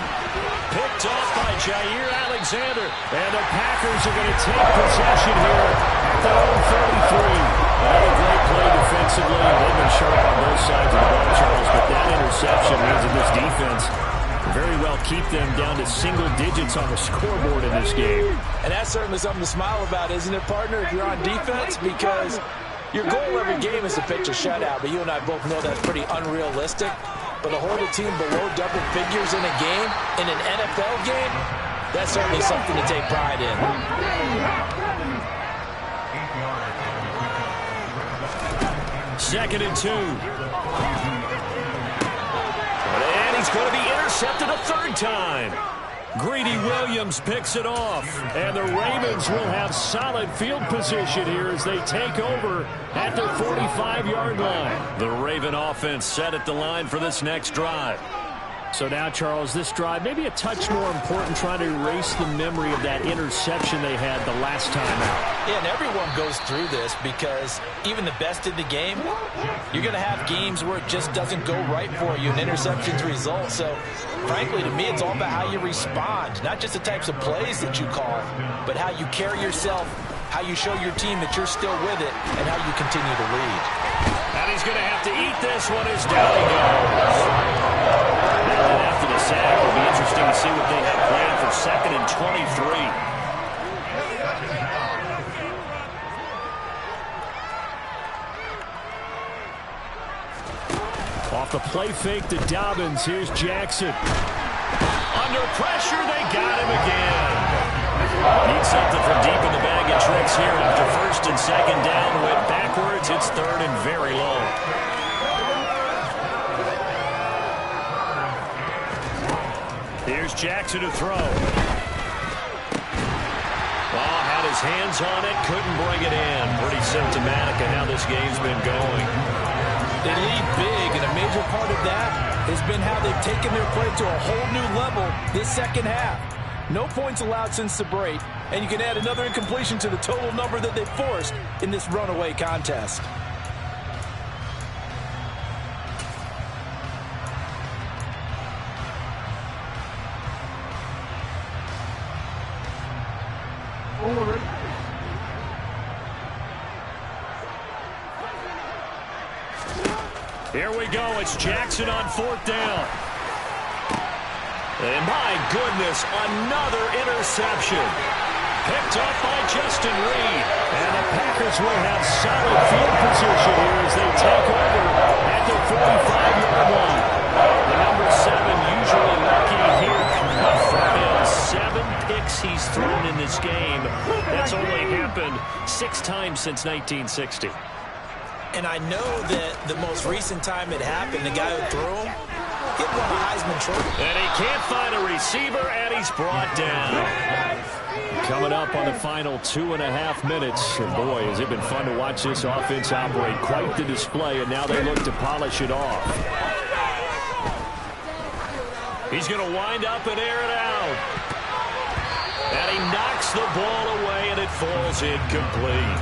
Picked off by Jair Alexander. And the Packers are going to take possession here at their own 33. Another great play defensively. They've been sharp on both sides of the ball, Charles, but that interception means that this defense very well keep them down to single digits on the scoreboard in this game. And that's certainly something to smile about, isn't it, partner, if you're on defense? Because your goal every game is to pitch a shutout, but you and I both know that's pretty unrealistic. But to hold a team below double figures in a game, in an NFL game, that's certainly something to take pride in. 2nd and 2. And he's going to be intercepted a 3rd time. Greedy Williams picks it off. And the Ravens will have solid field position here as they take over at their 45-yard line. The Raven offense set at the line for this next drive. So now, Charles, this drive maybe a touch more important, trying to erase the memory of that interception they had the last time out. Yeah, and everyone goes through this because even the best in the game, you're going to have games where it just doesn't go right for you and interceptions result. So, frankly, to me, it's all about how you respond, not just the types of plays that you call, but how you carry yourself, how you show your team that you're still with it, and how you continue to lead. And he's going to have to eat this one as down he goes. And then after the sack, it'll be interesting to see what they have planned for 2nd and 23. Off the play fake to Dobbins. Here's Jackson. Under pressure, they got him again. Need something from deep in the bag of tricks here after 1st and 2nd down. Went backwards. It's 3rd and very long. Here's Jackson to throw. Oh, had his hands on it. Couldn't bring it in. Pretty symptomatic of how this game's been going. They lead big, and a major part of that has been how they've taken their play to a whole new level this second half. No points allowed since the break, and you can add another incompletion to the total number that they forced in this runaway contest. Here we go. It's Jackson on 4th down. And my goodness, another interception. Picked up by Justin Reed. And the Packers will have solid field position here as they take over at the 45-yard line. The number 7 usually lucky here from 7 picks he's thrown in this game. That's only happened 6 times since 1960. And I know that the most recent time it happened, the guy who threw him, he won a Heisman Trophy. And he can't find a receiver, and he's brought down. Coming up on the final 2.5 minutes. And boy, has it been fun to watch this offense operate. Quite the display, and now they look to polish it off. He's going to wind up and air it out. And he knocks the ball away, and it falls incomplete.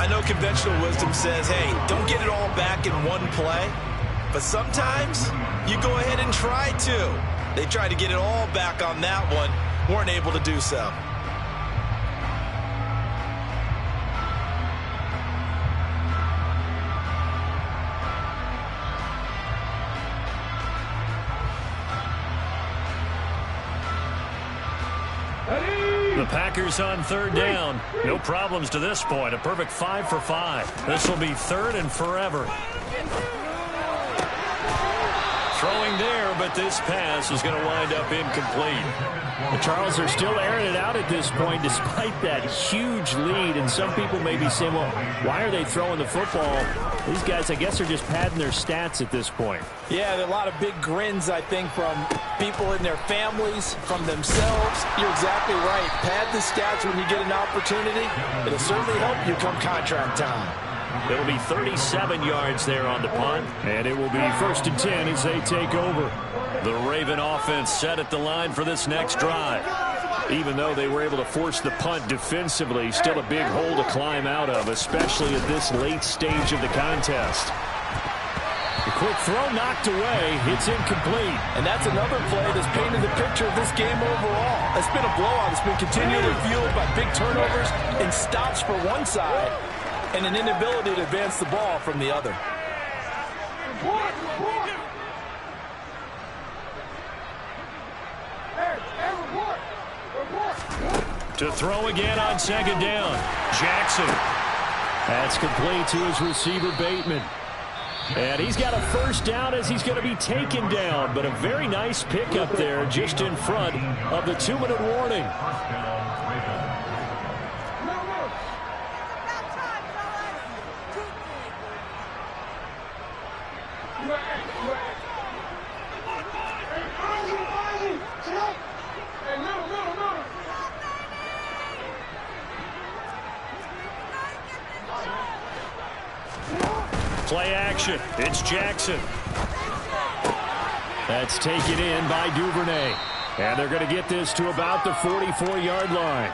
I know conventional wisdom says, hey, don't get it all back in one play. But sometimes you go ahead and try to. They tried to get it all back on that one. Weren't able to do so. The Packers on 3rd down. No problems to this point. A perfect 5 for 5. This will be 3rd and forever. Throwing there, but this pass is going to wind up incomplete. The Charles are still airing it out at this point despite that huge lead. And some people may be saying, well, why are they throwing the football? These guys, I guess, are just padding their stats at this point. Yeah, there are a lot of big grins, I think, from people in their families, from themselves. You're exactly right. Pad the stats when you get an opportunity. It'll certainly help you come contract time. It'll be 37 yards there on the punt. And it will be 1st and 10 as they take over. The Raven offense set at the line for this next drive. Even though they were able to force the punt defensively, still a big hole to climb out of, especially at this late stage of the contest. The quick throw knocked away. It's incomplete. And that's another play that's painted the picture of this game overall. It's been a blowout. It's been continually fueled by big turnovers and stops for one side and an inability to advance the ball from the other. To throw again on 2nd down. Jackson. That's complete to his receiver, Bateman. And he's got a 1st down as he's going to be taken down. But a very nice pickup there just in front of the 2-minute warning. Play action. It's Jackson. That's taken in by Duvernay. And they're going to get this to about the 44-yard line.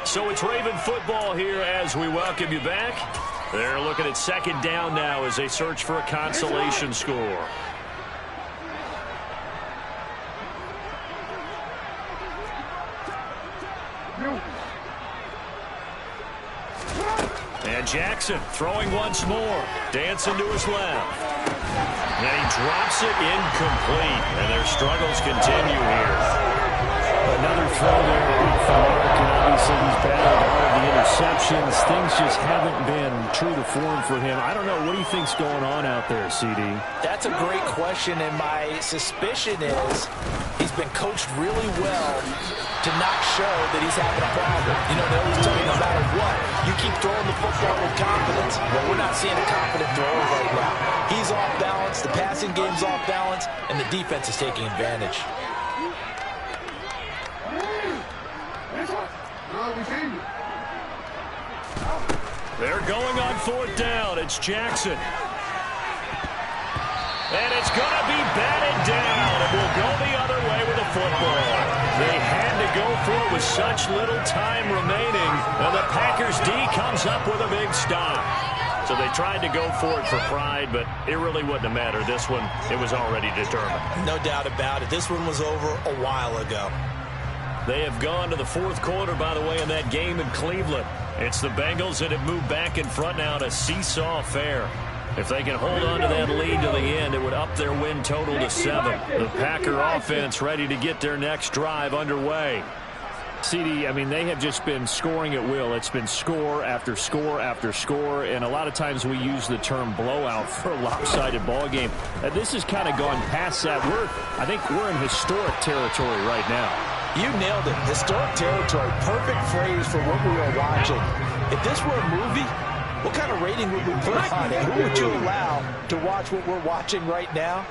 So it's Raven football here as we welcome you back. They're looking at 2nd down now as they search for a consolation score. And Jackson throwing once more. Dancing to his left. And he drops it incomplete. And their struggles continue here. Another throw there off the mark, and obviously he's battled all of the interceptions. Things just haven't been true to form for him. I don't know. What do you think's going on out there, CD? That's a great question, and my suspicion is he's been coached really well to not show that he's having a problem. You know, they always tell you no matter what, you keep throwing the football with confidence. Well, we're not seeing a confident thrower right now. He's off balance, the passing game's off balance, and the defense is taking advantage. They're going on fourth down. It's Jackson. And it's going to be batted down. It will go the other way with the football. They had to go for it with such little time remaining. And the Packers D comes up with a big stop. So they tried to go for it for pride, but it really wouldn't have mattered. This one, it was already determined. No doubt about it. This one was over a while ago. They have gone to the fourth quarter, by the way, in that game in Cleveland. It's the Bengals that have moved back in front now, to seesaw affair. If they can hold on to that lead to the end, it would up their win total to 7. The Packer offense ready to get their next drive underway. CD, I mean, they have just been scoring at will. It's been score after score after score, and a lot of times we use the term blowout for a lopsided ball game. This has kind of gone past that. I think we're in historic territory right now. You nailed it. Historic territory. Perfect phrase for what we are watching. If this were a movie, what kind of rating would we put on it? Who would you allow to watch what we're watching right now?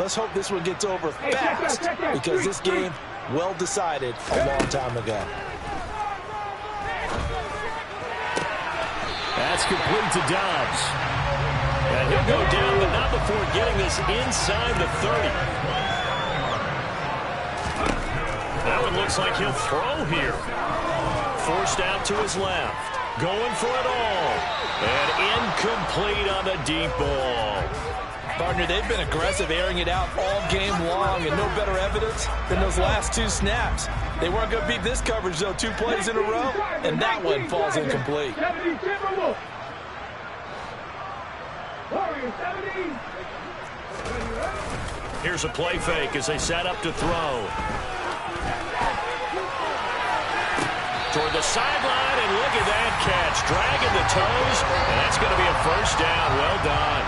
Let's hope this one gets over fast, because this game, well decided a long time ago. That's complete to Dobbs. And he'll go down, but not before getting this inside the 30. That one looks like he'll throw here. Forced out to his left. Going for it all. And incomplete on the deep ball. Partner, they've been aggressive, airing it out all game long, and no better evidence than those last 2 snaps. They weren't going to beat this coverage, though, 2 plays in a row, and that one falls incomplete. Here's a play fake as they set up to throw. Toward the sideline, and look at that catch. Dragging the toes, and that's going to be a first down. Well done.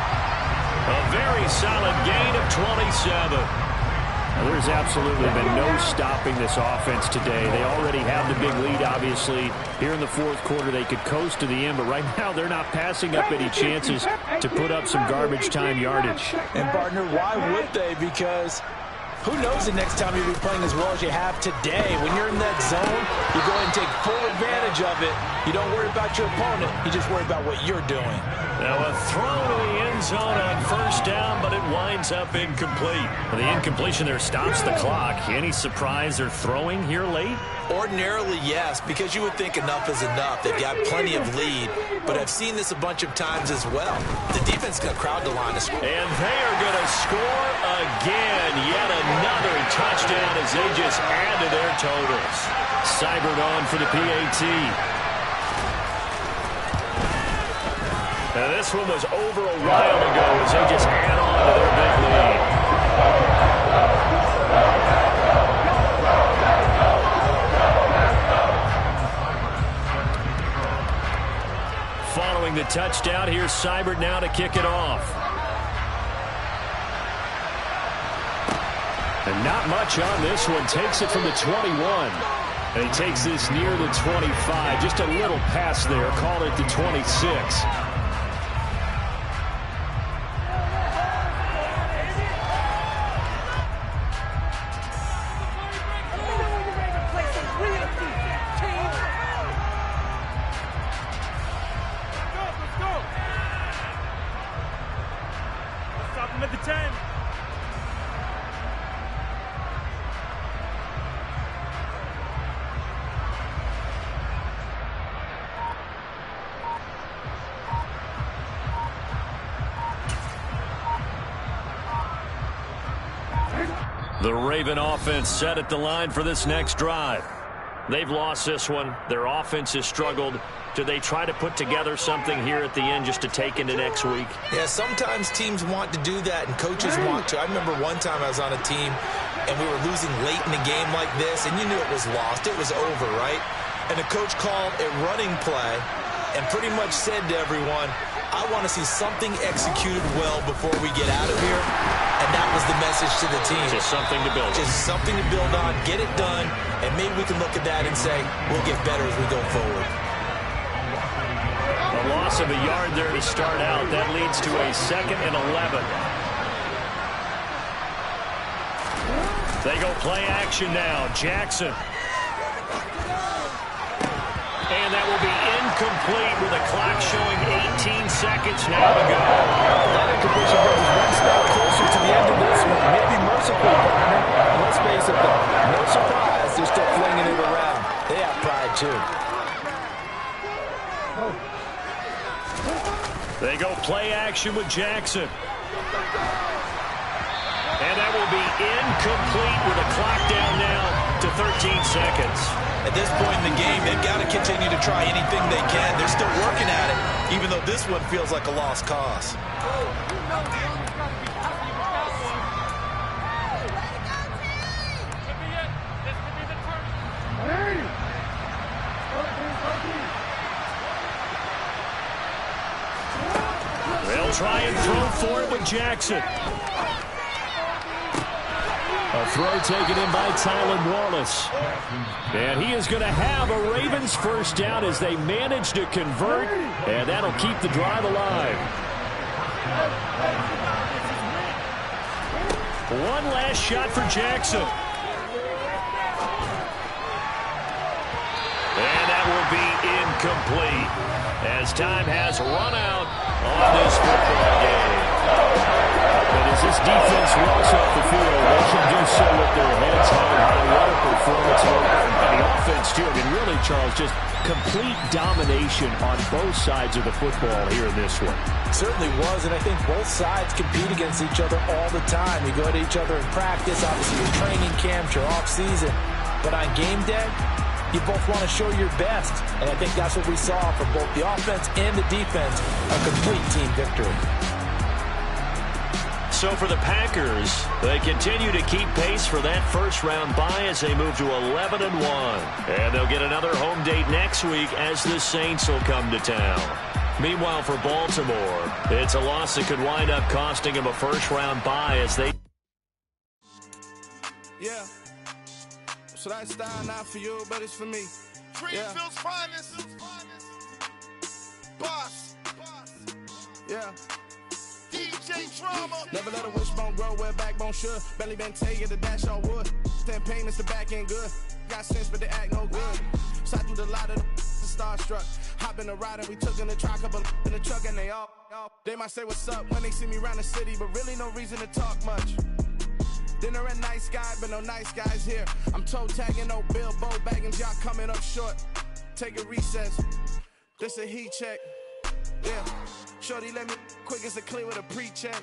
A very solid gain of 27. Now, there's absolutely been no stopping this offense today. They already have the big lead, obviously. Here in the fourth quarter, they could coast to the end, but right now they're not passing up any chances to put up some garbage time yardage. And, partner, why would they? Because who knows the next time you'll be playing as well as you have today. When you're in that zone, you go ahead and take full advantage of it. You don't worry about your opponent. You just worry about what you're doing. Now a throw to the end zone on first down, but it winds up incomplete. The incompletion there stops the clock. Any surprise they're throwing here late? Ordinarily, yes, because you would think enough is enough. They've got plenty of lead, but I've seen this a bunch of times as well. The defense got crowd the line to score. And they are going to score again. Yet another touchdown as they just add to their totals. Seibert on for the PAT. Now this one was over a while ago as they just add on to their big lead. Following the touchdown, here's Seibert now to kick it off. And not much on this one. Takes it from the 21. And he takes this near the 25. Just a little pass there. Call it the 26. The Raven offense set at the line for this next drive. They've lost this one. Their offense has struggled. Do they try to put together something here at the end just to take into next week? Yeah, sometimes teams want to do that, and coaches want to. I remember one time I was on a team, and we were losing late in a game like this, and you knew it was lost. It was over, right? And the coach called a running play and pretty much said to everyone, I want to see something executed well before we get out of here. And that was the message to the team. Just something to build on. Just something to build on, get it done, and maybe we can look at that and say, we'll get better as we go forward. A loss of a yard there to start out. That leads to a 2nd and 11. They go play action now. Jackson. And that will be incomplete with a clock showing 18 seconds now to go. That incompletion brings one step closer to the end of this one. Maybe merciful, partner. And let's face it, though, no surprise, they're still flinging it around. They have pride, too. They go play action with Jackson. And that will be incomplete with a clock down now to 13 seconds. At this point in the game, they've got to continue to try anything they can. They're still working at it, even though this one feels like a lost cause. They'll try and throw for it with Jackson. A throw taken in by Tylan Wallace. And he is going to have a Ravens first down as they manage to convert, and that'll keep the drive alive. One last shot for Jackson. And that will be incomplete as time has run out on this football game. And as this defense walks off the field, they can do so with their heads held high. What a performance. And the offense, too. I mean, really, Charles, just complete domination on both sides of the football here in this one. Certainly was, and I think both sides compete against each other all the time. You go at each other in practice, obviously your training camps, your off-season. But on game day, you both want to show your best. And I think that's what we saw from both the offense and the defense, a complete team victory. So for the Packers, they continue to keep pace for that first-round bye as they move to 11-1. And they'll get another home date next week as the Saints will come to town. Meanwhile, for Baltimore, it's a loss that could wind up costing them a first-round bye as they... Yeah. So that style not for you, but it's for me. Greenfield's finest. Boss. Yeah. DJ Drama. Never let a wishbone grow where backbone should. Belly been taking the dash on wood. 10 payments, the back end good. Got sense, but they act no good. Shot through the lot of the starstruck. Hop in the ride and we took in the truck, couple in the truck, and they all. They might say what's up when they see me around the city, but really no reason to talk much. Dinner at nice guy, but no nice guys here. I'm toe tagging, no Bilbo bagging, y'all coming up short. Take a recess. This a heat check. Yeah. Shorty let me quick as a clear with a pre-check.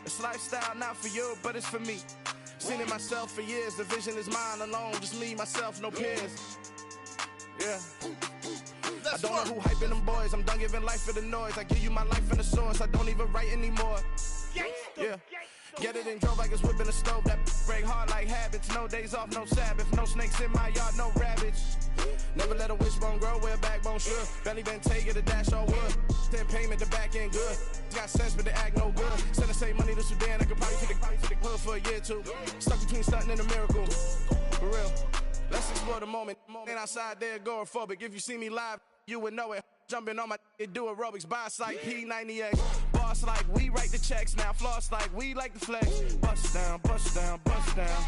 It's lifestyle not for you, but it's for me. Seen it myself for years. The vision is mine alone. Just me, myself, no peers. Yeah. I don't know who hyping them boys. I'm done giving life for the noise. I give you my life in the source. I don't even write anymore. Yeah. Get it and drove like it's whipping a stove. That break hard like habits. No days off, no Sabbath. No snakes in my yard, no rabbits. Never let a wishbone grow where a backbone should. Belly been taking the dash on wood. 10 payment, the back end good. Got sense, but they act no good. Send the same money to Sudan. I could probably take the hood for a year or two. Stuck between stunting and a miracle. For real. Let's explore the moment. Ain't outside there agoraphobic. If you see me live, you would know it. Jumping on my do aerobics, buy site P90X. Boss like we write the checks now. Floss like we like the flex. Bust down, bust down, bust down.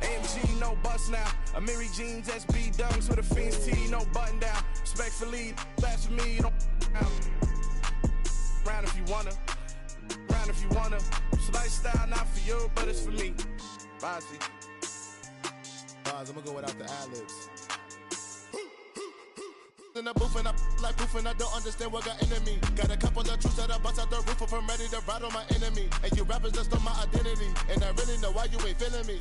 AMG, no bust now. Amiri jeans, SB dunks with a Fiends T, no button down. Respectfully, best for me, don't round if you wanna. Round if you wanna. It's lifestyle not for you, but it's for me. Bozzy. I'm gonna go without the ad-libs. In the booth and I like proof and I don't understand what got into me. Got a couple of truths that I bust out the roof if I'm ready to ride on my enemy. And you rappers just on my identity. And I really know why you ain't feeling me.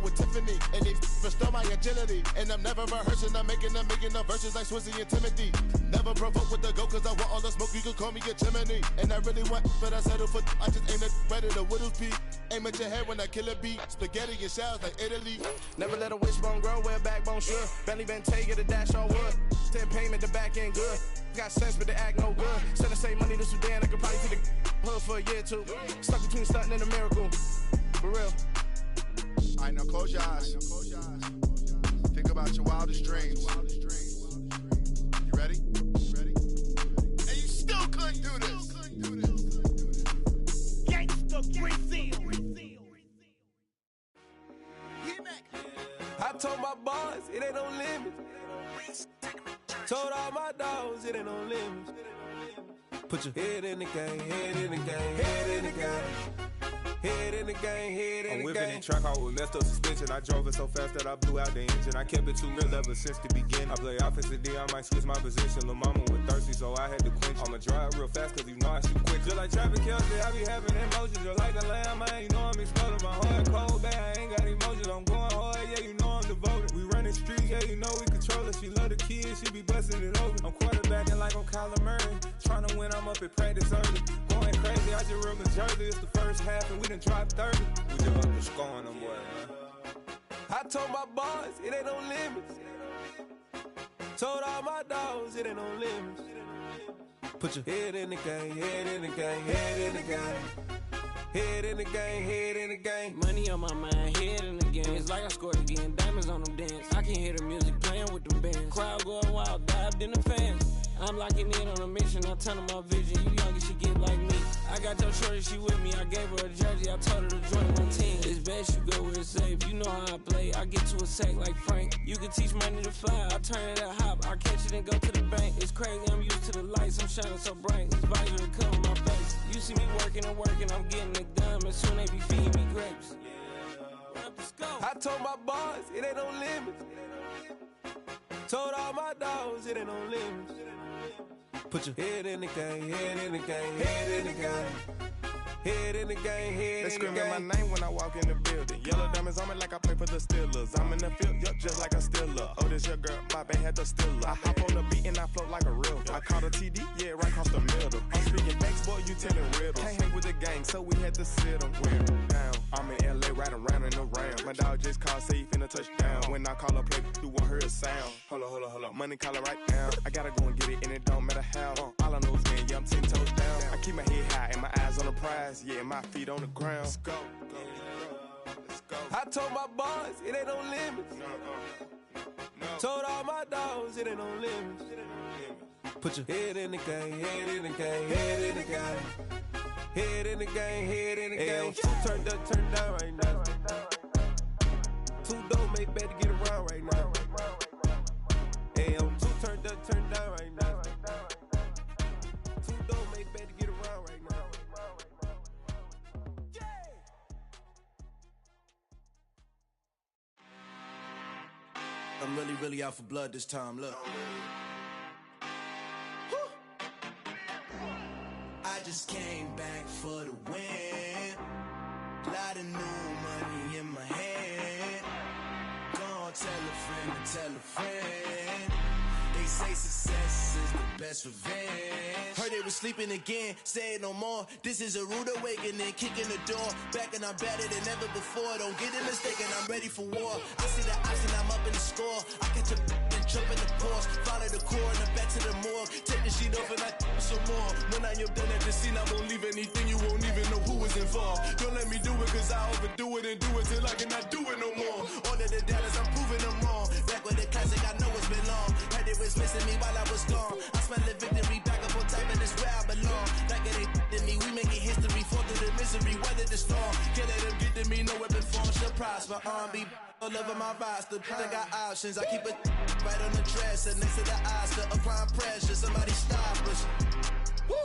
with Tiffany. And they restore my agility. And I'm never rehearsing, I'm making a million of verses like Swizzy and Timothy. Never provoke with the go, cause I want all the smoke, you can call me a chimney. And I really want, but I settle for, I just aim at better the Whittles peak. Aim at your head when I kill a beat. Spaghetti and shells like Italy. Never let a wishbone grow where a backbone should. Bentley Bentay, get a dash all wood. 10 payment, the back end good. Got sense, but the act no good. Send the same money to Sudan, I could probably take the hood for a year or two. Stuck between stunting and a miracle. For real. I know, close your eyes. Think about your wildest dreams. You ready? And you still couldn't do this. Gangsta Brazil. I told my boys, it ain't no limits. Told all my dogs, it ain't no limits. Put your head in the game, head in the game, head in the game. Head in the game, head in the game. I'm whipping in track out with messed up suspension. I drove it so fast that I blew out the engine. I kept it too real ever since the beginning. I play offensive D, I might switch my position. Lil' mama was thirsty, so I had to quench. I'ma drive real fast, cause you know I shoot quick. Just like traffic Kelsey, I be having emotions. Just like a lamb, man, you know I'm exploding. My heart cold, bad, I ain't got emotions. I'm going hard, yeah, you know I'm devoted. We running streets, yeah, you know we control it. She love the kids, she be busting it over. I'm quarterbacking like I'm Kyler Murray. Trying to win, I'm up at practice early. Going crazy, I just real the jersey. It's the first half, and we done dropped 30. We just up to scoring them, boy, man. I told my boys, it ain't no limits. Told all my dogs, it ain't no limits. Put your head in the game, head in the game, head in the game. Head in the game, head in the game. Money on my mind, head in the game. It's like I scored again, diamonds on them dance. I can hear the music playing with them bands. Crowd going wild, dived in the fans. I'm locking in on a mission, I turn on my vision. You young and she get like me. I got your shorty, she with me. I gave her a jersey, I told her to join my team. It's best you go where it's safe. You know how I play, I get to a sack like Frank. You can teach money to fly, I turn it at hop. I catch it and go to the bank. It's crazy, I'm used to the lights, I'm shining so bright. This visor to cover my face. You see me working and working, I'm getting it done. And soon they be feeding me grapes. I told my boys, it ain't no limits. Told all my dogs, it ain't no limits. Put your head in the game, head in the game, head in the game. Head in the game, head in the game. They screaming my name when I walk in the building. Yellow diamonds on me like I play for the Steelers. I'm in the field, yup, just like a Steeler. Oh, this your girl, my band had the Steeler. I hop on the beat and I float like a river. I caught a TD, yeah, right across the middle. I'm speaking facts, boy, you telling riddles. Can't hang with the gang, so we had to sit them down. I'm in LA, riding around in the Ram. My dog just called, say he finna touchdown. When I call a play, you won't hear a sound. Hold up, money call it right now. I gotta go and get it, and it don't matter how. All I know is man, yeah, I'm 10 toes down. I keep my head high and my eyes on the prize. Yeah, my feet on the ground. Let's go. I told my boys, it ain't no limits. Told all my dogs, it ain't no limits. Put your head in the game, head in the game, head in the game. Head in the game, head in the game. Two turned up, turned down right now. Two dope make better get around right now. Hey, I'm two turned up, turned down right now. Two dope make better get around right now. I'm really out for blood this time, look. I just came back for the win. Lot of new money in my hand. Gonna tell a friend to tell a friend. They say success is the best revenge. Heard they was sleeping again, say it no more. This is a rude awakening, kicking the door. Back and I'm better than ever before. Don't get it mistaken, I'm ready for war. I see the option, I'm up in the score. I catch a and jump in the course. Follow the core and I'm back to the morgue. Take the sheet off and I some more. When I am done at the scene, I won't leave anything. You won't even know who is involved. Don't let me do it, cause I overdo it and do it till I cannot do it no more. All of the doubters, I'm proving them wrong. Back with the classic, I know it's been long. Heard it was missing me while I was gone. I smell the victory, back up on time, and it's where I belong. Like it ain't to me, we making history. Fall through the misery, weather the storm. Can't let them get to me, no weapon form shall prosper. R&B all over my roster. I got options, I keep it right on the dresser. Next to the Oscar, applying pressure, somebody stop us. Woo!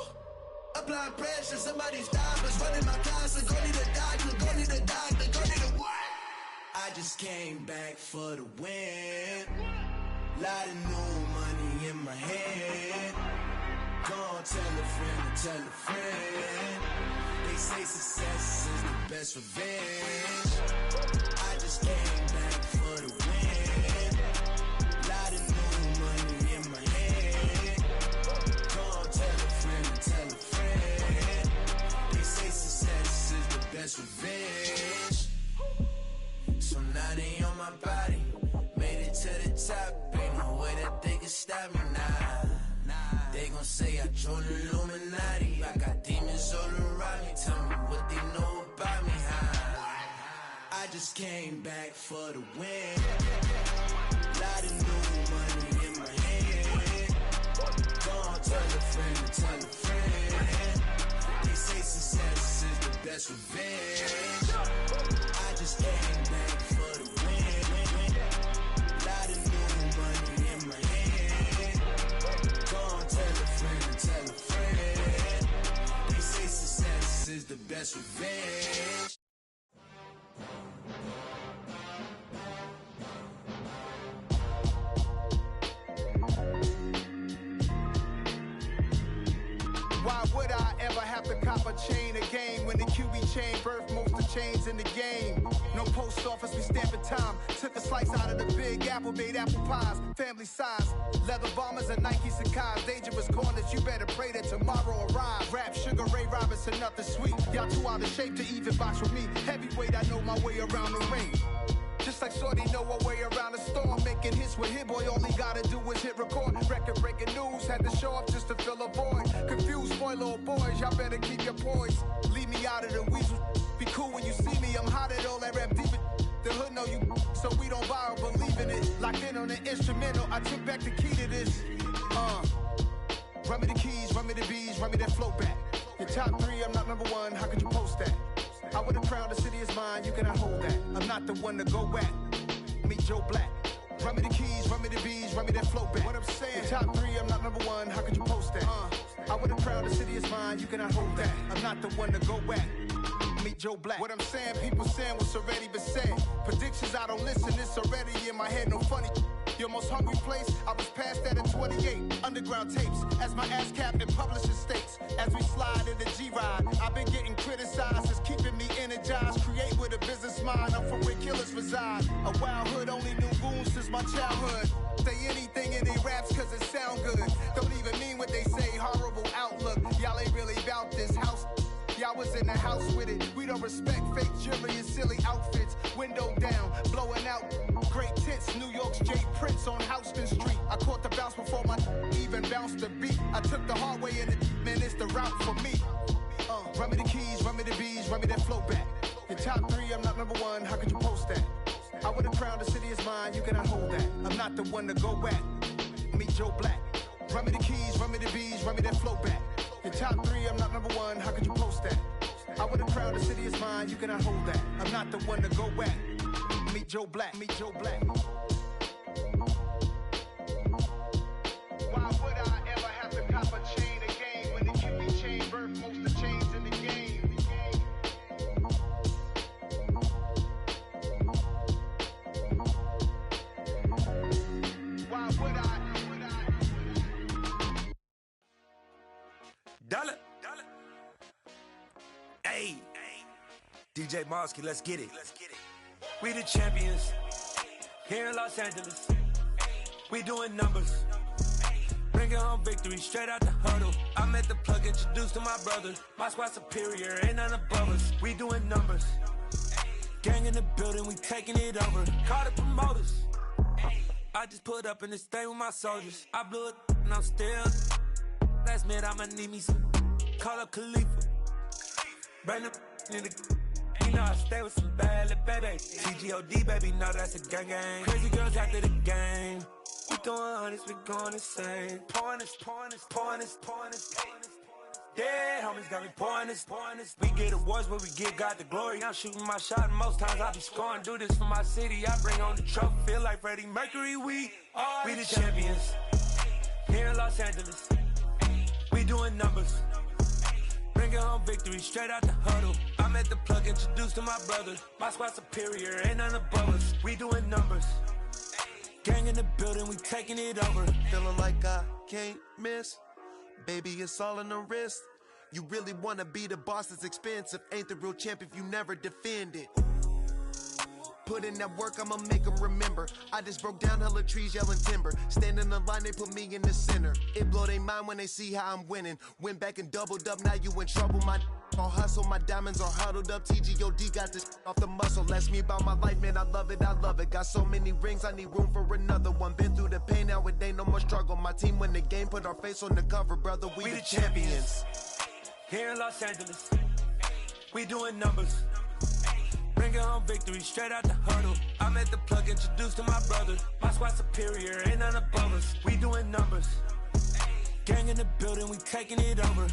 Applying pressure, somebody stop us. Running my closet, go need a doctor, go need a doctor, go need a what? I just came back for the win. Lot of new money in my hand. Gonna tell a friend to tell a friend. They say success is the best revenge. I just came back for the win. Lot of new money in my head. Go tell a friend to tell a friend. They say success is the best revenge. So now they on my body. Made it to the top. Ain't no way that they can stop me now. They gon' say I joined the Illuminati. I got demons all around me. Tell me what they know about me, huh? I just came back for the win. Lot of new money in my head. Go on, tell a friend to tell a friend. They say success is the best revenge. I just came back for the win. Lot of new money in my head. Go on, tell a friend to tell a friend. They say success is the best revenge. Why would I ever have to cop a chain a game when the QB chain birthed most of the chains in the game? No post office, we stamping time. Took a slice out of the big apple, made apple pies, family size. Leather bombers and Nike Sacai's. Dangerous corners, you better pray that tomorrow arrives. Rap, Sugar Ray Robinson, nothing sweet. Y'all too out of shape to even box with me. Heavyweight, I know my way around the ring. Just like Shorty know her way around the storm. Making hits with Hit Boy, all he gotta do is hit record. Record breaking news, had to show up just to fill a void. Confused boy, little boys, y'all better keep your poise. Leave me out of the weasel. Be cool when you see me, I'm hot at all that rap deep. The hood know you, so we don't borrow, believe in it. Locked in on the instrumental, I took back the key to this. Run me the keys, run me the bees, run me that flow back. Your top three, I'm not number one, how could you post that? I would've crowned the city is mine, you cannot hold that. I'm not the one to go at. Meet Joe Black. Run me the keys, run me the bees, run me that flow back. What I'm saying, your top three, I'm not number one, how could you post that? I would've crowned the city is mine, you cannot hold that. I'm not the one to go at. Meet Joe Black. What I'm saying, people saying what's already been said. Predictions, I don't listen, it's already in my head, no funny. Your most hungry place, I was past that at 28. Underground tapes, as my ass cap in publishing states. As we slide in the G-Ride, I've been getting criticized, it's keeping me energized. Create with a business mind, I'm from where killers reside. A wild hood, only knew goons since my childhood. Say anything in they raps cause it sound good. Don't even mean what they say, horrible outlook. Y'all ain't really about this house. Y'all was in the house with it. We don't respect fake jewelry and silly outfits. Window down, blowing out great tits. New York's Jay Prince on Houston Street. I caught the bounce before my even bounced the beat. I took the hard way in it, man, it's the route for me. Run me the keys, run me the bees, run me that flow back. Your top three, I'm not number one, how could you post that? I would've crowned the city is mine, you cannot hold that. I'm not the one to go at. Meet Joe Black. Run me the keys, run me the bees, run me that flow back. Your top three, I'm not number one, how could you post that? I would've crowned the city is mine, you cannot hold that. I'm not the one to go at. Meet Joe Black, meet Joe Black. Why would I ever have to cop a chain a game when the QB chain birthed most of the chains in the game? Why would I? Dollar. Hey, DJ Mosky, let's get it. We the champions here in Los Angeles. We doing numbers. Bringing home victory straight out the huddle. I'm at the plug, introduced to my brother. My squad superior, ain't none above us. We doing numbers. Gang in the building, we taking it over. Call the promoters. I just put up in this thing with my soldiers. I blew it and I'm still. Last minute, I'ma need me some. Call up Khalifa. Bring them in the. You know I stay with some bad little baby. TGOD, baby, know that's a gang gang. Crazy girls after the game. We throwing hundreds, we going insane. Pouring this. Yeah, homies got me pouring this. We get awards, but we give God the glory. I'm shooting my shot, and most times I be scoring. Do this for my city, I bring on the trophy. Feel like Freddie Mercury, we the champions. Here in Los Angeles, we doing numbers. Bringing home victory straight out the huddle. I'm at the plug, introduced to my brother. My squad superior, ain't none above us. We doing numbers. Gang in the building, we taking it over. Feeling like I can't miss. Baby, it's all in the wrist. You really wanna be the boss, it's expensive. Ain't the real champ if you never defend it. Put in that work, I'ma make them remember. I just broke down hella trees, yelling timber. Stand in the line, they put me in the center. It blow they mind when they see how I'm winning. Went back and doubled up, now you in trouble. My all hustle, my diamonds are huddled up. TGOD got this off the muscle. That's me about my life, man, I love it, I love it. Got so many rings, I need room for another one. Been through the pain, now it ain't no more struggle. My team win the game, put our face on the cover, brother, we the champions. Here in Los Angeles, we doing numbers. Bringing home victory straight out the huddle. I'm at the plug, introduced to my brother. My squad superior, ain't none above us. We doing numbers. Gang in the building, we taking it over.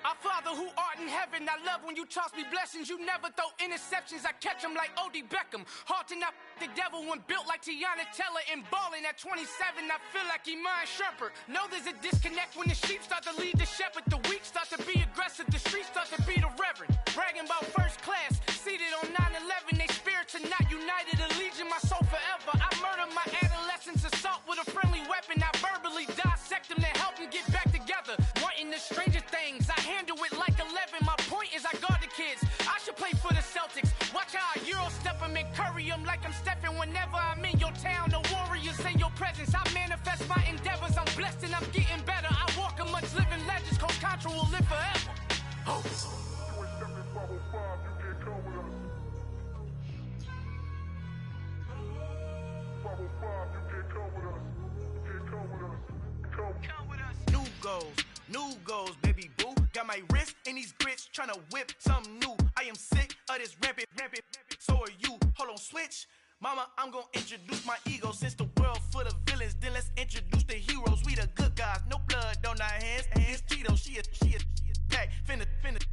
Our Father who art in heaven, I love when you toss me blessings. You never throw interceptions, I catch them like O.D. Beckham. Hard to not the devil when built like Tiana Teller. And balling at 27, I feel like Iman Shumpert. Know there's a disconnect when the sheep start to lead the shepherd. The weak start to be aggressive, the streets start to be the reverend. Bragging about first class, seated on 9/11. They spirits are not united, a legion, my soul forever. I murder my adolescence, assault with a friendly weapon. I verbally dissect them to help them get back together. Wanting the stranger things, I handle it like 11. My point is I guard the kids. I should play for the Celtics. Watch how I Euro step them and curry them like I'm stepping. Whenever I'm in your town, the Warriors in your presence. I manifest my endeavors. I'm blessed and I'm getting better. I walk amongst living legends. Coach Contra will live forever. Oh. New goals, baby boo. Got my wrist in these grits, tryna whip something new. I am sick of this rampant. So are you. Hold on, switch. Mama, I'm gonna introduce my ego. Since the world full of villains, then let's introduce the heroes. We the good guys, no blood on our hands. Hands Tito, she is back. Finna,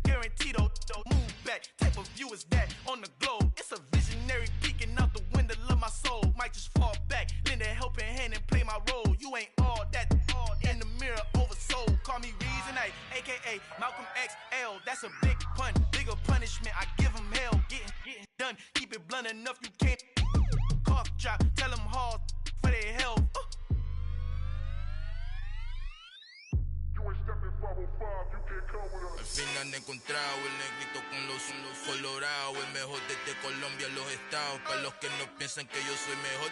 guaranteed though. Move back, type of view is that on the globe. It's a visionary peeking out the window of my soul. Might just fall back, lend a helping hand and play my role. You ain't all that in the mirror oversold. Call me Reason A, aka Malcolm XL. That's a big pun, bigger punishment. I give him hell, getting done. Keep it blunt enough, you can't cough drop. Tell them hard for their health. Al fin han encontrado el negrito con los colorados, el mejor desde Colombia, los estados. Para los que no piensan que yo soy mejor,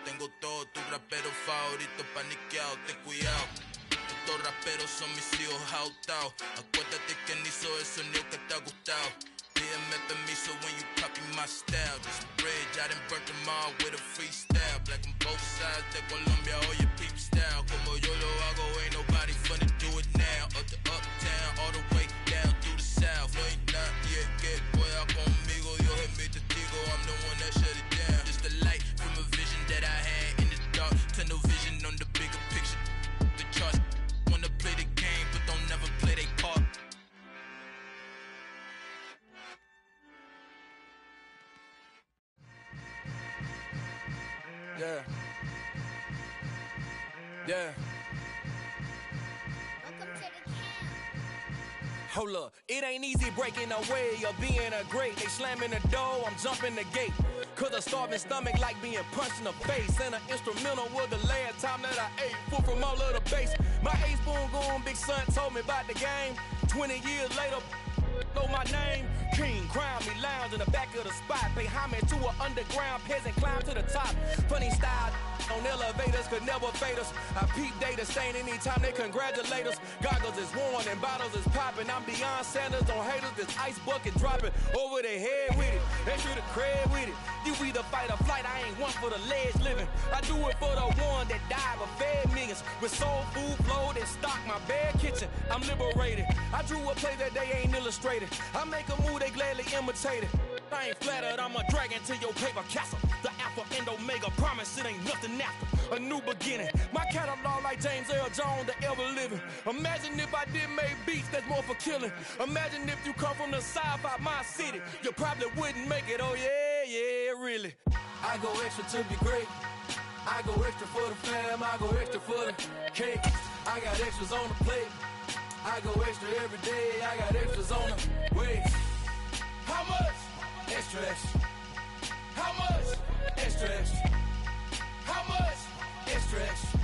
tengo todo, tu rapero favorito paniqueado, ten cuidado. Estos raperos son mis hijos jautados. Acuérdate quién hizo el sonido que te ha gustado. Pídeme permiso when you copy my style. This bridge, I done burnt them all with a freestyle. Black on both sides de Colombia, oye peep style. Como yo lo hago, ain't nobody finna do it now. Up to uptown, all the way down through the south. No hay nadie que pueda conmigo, Dios es mi testigo. I'm the one that shut it down. Just the light from a vision that I had in the dark. Tunnel vision on the bigger picture. The charts wanna play the game, but don't never play their part. Yeah. Yeah. Hold up, it ain't easy breaking away or being a great. They slamming the door, I'm jumping the gate. Cause a starving stomach like being punched in the face. And an instrumental was the last time that I ate. Food from all of the base. My ace boom goon, big son told me about the game. 20 years later, know my name? King, crown me, lounge in the back of the spot. Pay homage to an underground peasant, climb to the top. Funny style on elevators could never fade us. I peep data stain anytime they congratulate us. Goggles is worn and bottles is popping. I'm Deion Sanders on haters, this ice bucket dropping over their head with it. Extra the cred with it. You either fight or flight, I ain't one for the ledge living. I do it for the one that died but fed millions. With soul food flowed and stock my bare kitchen. I'm liberated. I drew a play that they ain't illustrated. I make a move, they gladly imitate it. I ain't flattered, I'm a dragon to your paper castle. The Alpha and Omega, promise it ain't nothing after. A new beginning. My catalog like James Earl Jones, the ever living. Imagine if I did make beats that's more for killing. Imagine if you come from the south out my city. You probably wouldn't make it, oh yeah, really. I go extra to be great. I go extra for the fam, I go extra for the cake. I got extras on the plate. I go extra every day, I got extras on the way. How much? Extra, extra. How much? Extra, extra. How much? Extra, extra.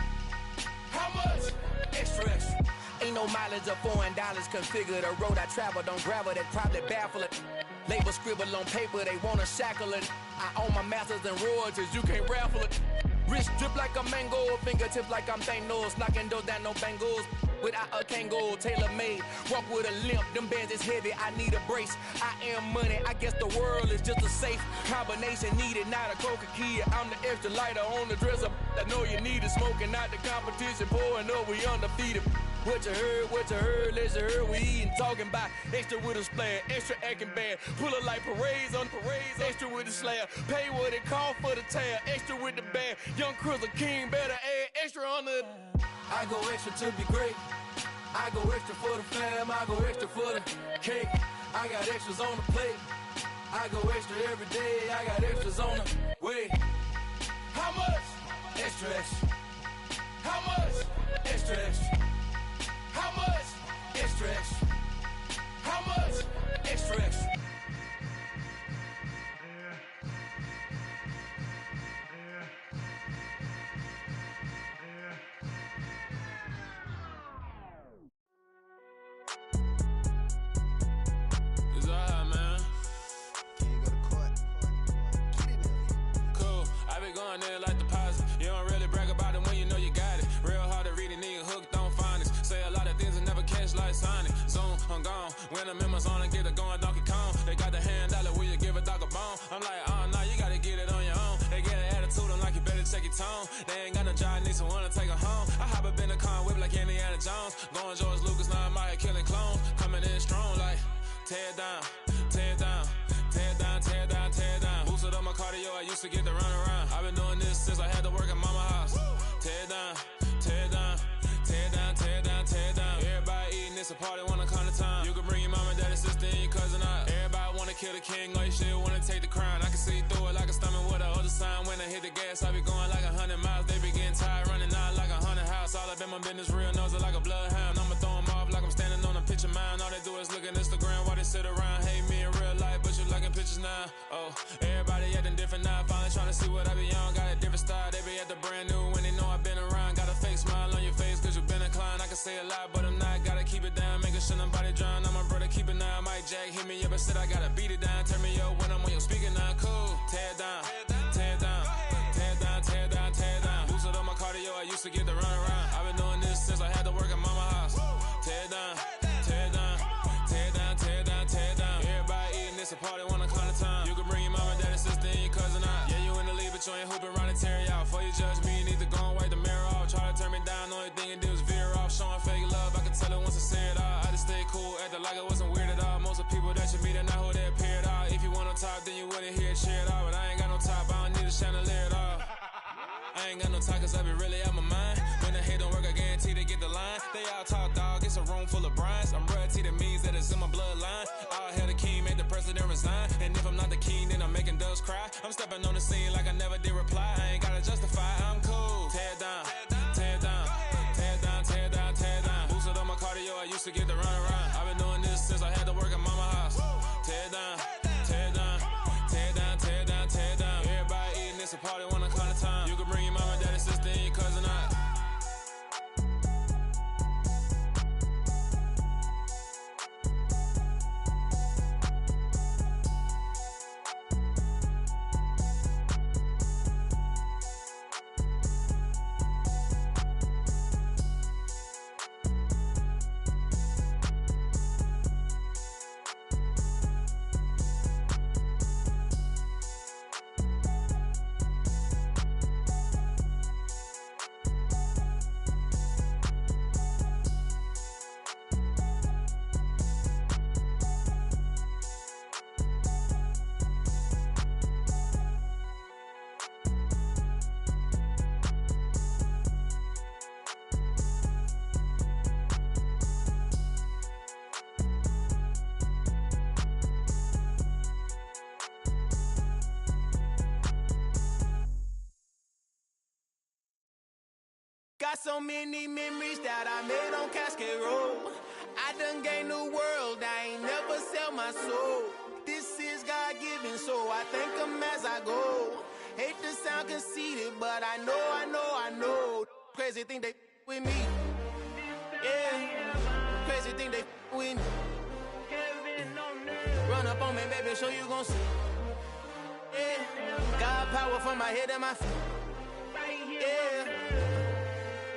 How much? Extra, extra. Ain't no mileage of $4 configure the road I travel. Don't gravel, that probably baffle it. Label scribble on paper, they wanna shackle it. I own my masters and royalties, you can't raffle it. Wrist drip like a mango, fingertips like I'm Thanos. Knocking those down, no bangles. Without a Kangol, tailor-made. Walk with a limp, them bands is heavy, I need a brace. I am money, I guess the world is just a safe combination needed, not a coca-key. I'm the extra lighter on the dresser. I know you need it, smoking out the competition, pouring up, we undefeated. What you heard, let's hear we eatin', talking about extra with a splash, extra acting bad, pull it like parades on parades, extra with the slab, pay what it cost for the tab, extra with the band, young Cruiser King better add extra on the. I go extra to be great. I go extra for the fam, I go extra for the cake. I got extras on the plate. I go extra every day, I got extras on the way. How much? Extra, extra. How much? Extra, extra. How much? Extra, extra. How much? Extra, extra. It's alright, man. Can't go to court. Get it in. Cool. I be going there like deposit. You don't really brag about it when you know you got it. Real hard to read a nigga hooked on phonics. Say a lot of things and never catch like Sonic. Zone, I'm gone. When I'm in my zone and get it going Donkey Kong. They got the hand dollar, will you give a dog a bone? I'm like, oh, nah, you gotta get it on your own. They get an attitude, I'm like, you better check your tone. They ain't got no job, need someone to take her home. I hop up in the car, whip like Indiana Jones. Going George Lucas, now I'm out here killing clones. Coming in strong like, tear down, tear down, tear down, tear down, tear down. Boosted up my cardio, I used to get to run around. I've been doing this since I had to work at mama house. Tear down, tear down, tear down, tear down, tear down. Everybody eating, it's a party, wanna come to time. You can bring your mama, daddy, sister, and your cousin out. Everybody wanna kill the king, or you shit wanna take the crown. I can see through it like a stomach with a other sign. When I hit the gas, I be going like 100 miles. They be getting tired, running out like 100 house. All up in my business, real nose like a bloodhound. I'ma throw them off like I'm standing on a picture mound. All they do is look at Instagram while they sit around. Hate me in real life, but you liking pictures now. Oh, everybody acting different now. Finally trying to see what I be on. Got a different style, they be at the brand new when they know I've been around. Got a fake smile on your face cause you been inclined. I can say a lot, but I'm not. Gotta keep it down, making sure nobody drown. I'm my brother, keep it now. Mike Jack hit me up and said I gotta beat it down. Turn me up when I'm on your speaker now. Cool, tear down, tear down, tear down, tear down, tear down. Boosted up my cardio, I used to get to run around. I've been doing this since I had to work at mama house. Tear down, tear down, tear down, tear down, tear down. Everybody eating, it's a party, wanna come to time. You can bring your mama, daddy, sister, and your cousin out. Yeah, you in the league, but you ain't hooping around and tear out. Before you judge me, you need to go and wipe the mirror off. Try to turn me down, only thing you do is veer off. Showing fake love, I can tell it once I say it all. I just stay cool, acting like it wasn't weird at all. Most of the people that you meet are not who they appear at all. If you want on top, then you wouldn't hear it cheer at all. But I ain't got no top, I don't need a chandelier at all. I ain't got no talk cause I be really out my mind. When the hate don't work, I guarantee they get the line. They all talk dog, it's a room full of brines. I'm royalty, that means that it's in my bloodline. All hell the king, made the president resign. And if I'm not the king, then I'm making doves cry. I'm stepping on the scene like I never did reply. I ain't gotta justify, I'm cool. Tear down, tear down, tear down, tear down, tear down. Boosted up my cardio, I used to get to run around. I've been doing this since I had to work at mama house. Tear down, tear down, tear down, tear down, tear down. Everybody eating, it's a party, wanna come to time. You can bring your mama, daddy, sister, and your cousin out. Got so many memories that I made on Cascade Road. I done gained the world, I ain't never sell my soul. This is God-given, so I thank him as I go. Hate to sound conceited, but I know. Crazy thing they with me. Yeah, crazy thing they with me. Run up on me, baby, show you gon' see. Yeah, got power from my head and my feet. Yeah,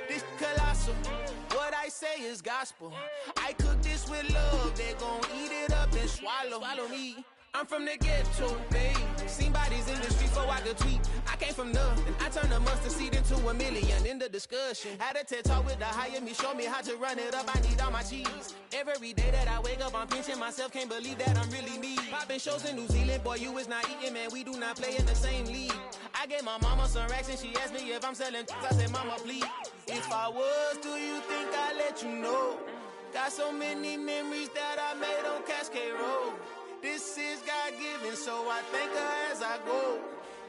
this colossal. What I say is gospel. I cook this with love. They gon' eat it up and swallow me. I'm from the ghetto, babe. Seen bodies in the street so I could tweet. I came from nothing. I turned a mustard seed into a million in the discussion. Had a TED talk with the higher me, show me how to run it up. I need all my cheese. Every day that I wake up, I'm pinching myself. Can't believe that I'm really me. Popping shows in New Zealand, boy, you is not eating, man. We do not play in the same league. I gave my mama some racks and she asked me if I'm selling. I said, mama, please. If I was, do you think I'd let you know? Got so many memories that I made on Cascade Road. This is God-given, so I thank her as I go.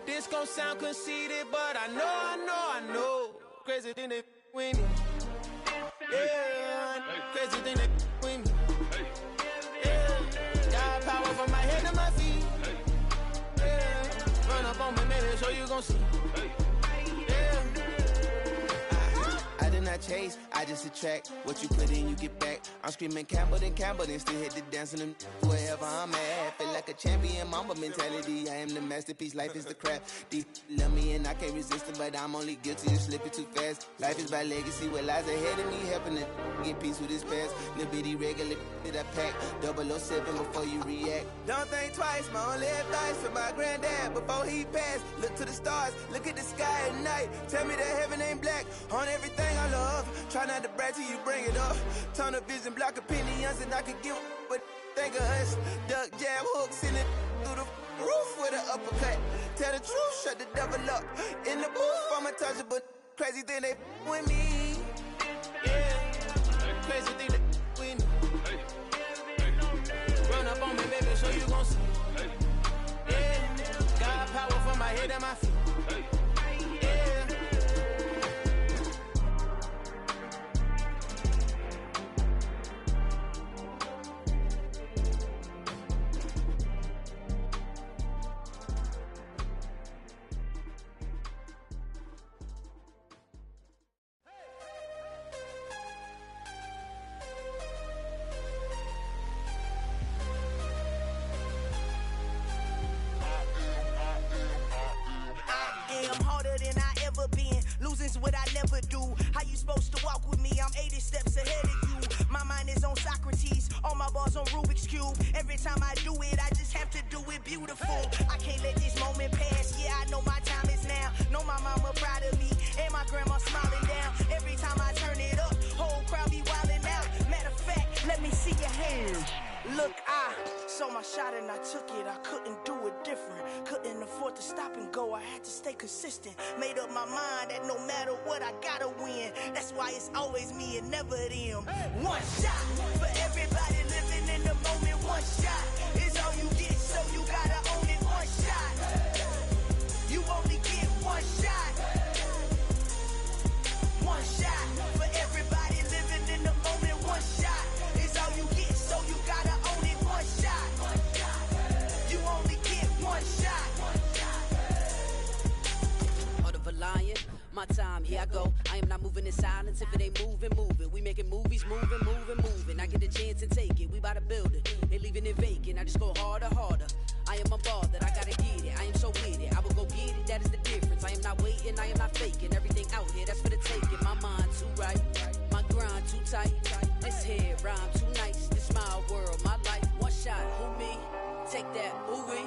This gon' sound conceited, but I know. Crazy thing they with me. Yeah, crazy thing they with me. Yeah, got power from my head to my feet. Yeah, run up on me, maybe so you gon' see. Yeah. I did not chase, I just attract. What you put in, you get back. I'm screaming Campbell, then still hit the dance and them wherever I'm at. Feel like a champion, mamba mentality. I am the masterpiece, life is the crap. Deep love me and I can't resist it, but I'm only guilty of slipping too fast. Life is by legacy, what lies ahead of me, helping to get peace with his past. Little bitty regular that I pack, 007 before you react. Don't think twice, my only advice for my granddad before he passed. Look to the stars, look at the sky at night. Tell me that heaven ain't black on everything I love. Try not to brag till you bring it up. Tunnel vision, block opinions, and I could give but think of us. Duck jab hooks in it through the roof with an uppercut. Tell the truth, shut the devil up. In the booth, I'm untouchable. Crazy thing they with me. Yeah, crazy thing they with me. Run up on me, baby, so you gon' see. Yeah, got power from my head and my feet. What I never do. How you supposed to walk with me? I'm 80 steps ahead of you. My mind is on Socrates, all my bars on Rubik's Cube. Every time I do it, I just have to do it beautiful. I can't let this moment pass. Yeah, I know my time is now. Know my mama proud of me, and my grandma smiling down. Every time I turn it up, whole crowd be wilding out. Matter of fact, let me see your hands. Look, I saw my shot and I took it. I couldn't do it different. Couldn't afford to stop and go. I had to stay consistent. Made up my mind that no matter what, I gotta win. That's why it's always me and never them. One shot for everybody living in the moment. One shot is all you get, so you gotta own it. One shot. You only get one shot. One shot for everybody living in the moment. One shot is all you get, so you gotta own it. One shot. You only get one shot. Heart of a lion, my time, here I go. I am not moving in silence. If it ain't moving, move it. We making movies, moving. I get a chance and take it. We bout to build it. They leaving it vacant. I just go harder. I am a ball that I gotta get it. I am so with it. I will go get it. That is the difference. I am not waiting. I am not faking. Everything out here, that's for the taking. My mind too right. My grind too tight. This head rhyme too nice. This my world, my life. One shot, who me? Take that, who we?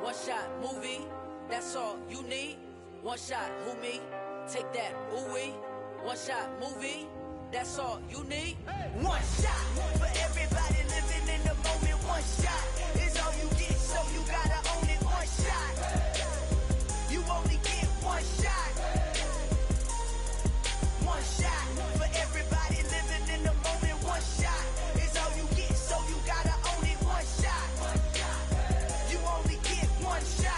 One shot, movie. That's all you need. One shot, who me? Take that, ooh wee. One shot, movie. That's all you need. One shot for everybody living in the moment. One shot is all you get, so you gotta own it. One shot. You only get one shot. One shot for everybody living in the moment. One shot is all you get, so you gotta own it. One shot. You only get one shot.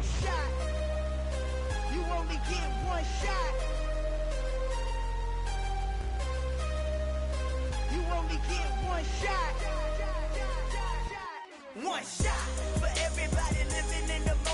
one shot. You only get one shot. You only get one shot. One shot for everybody living in the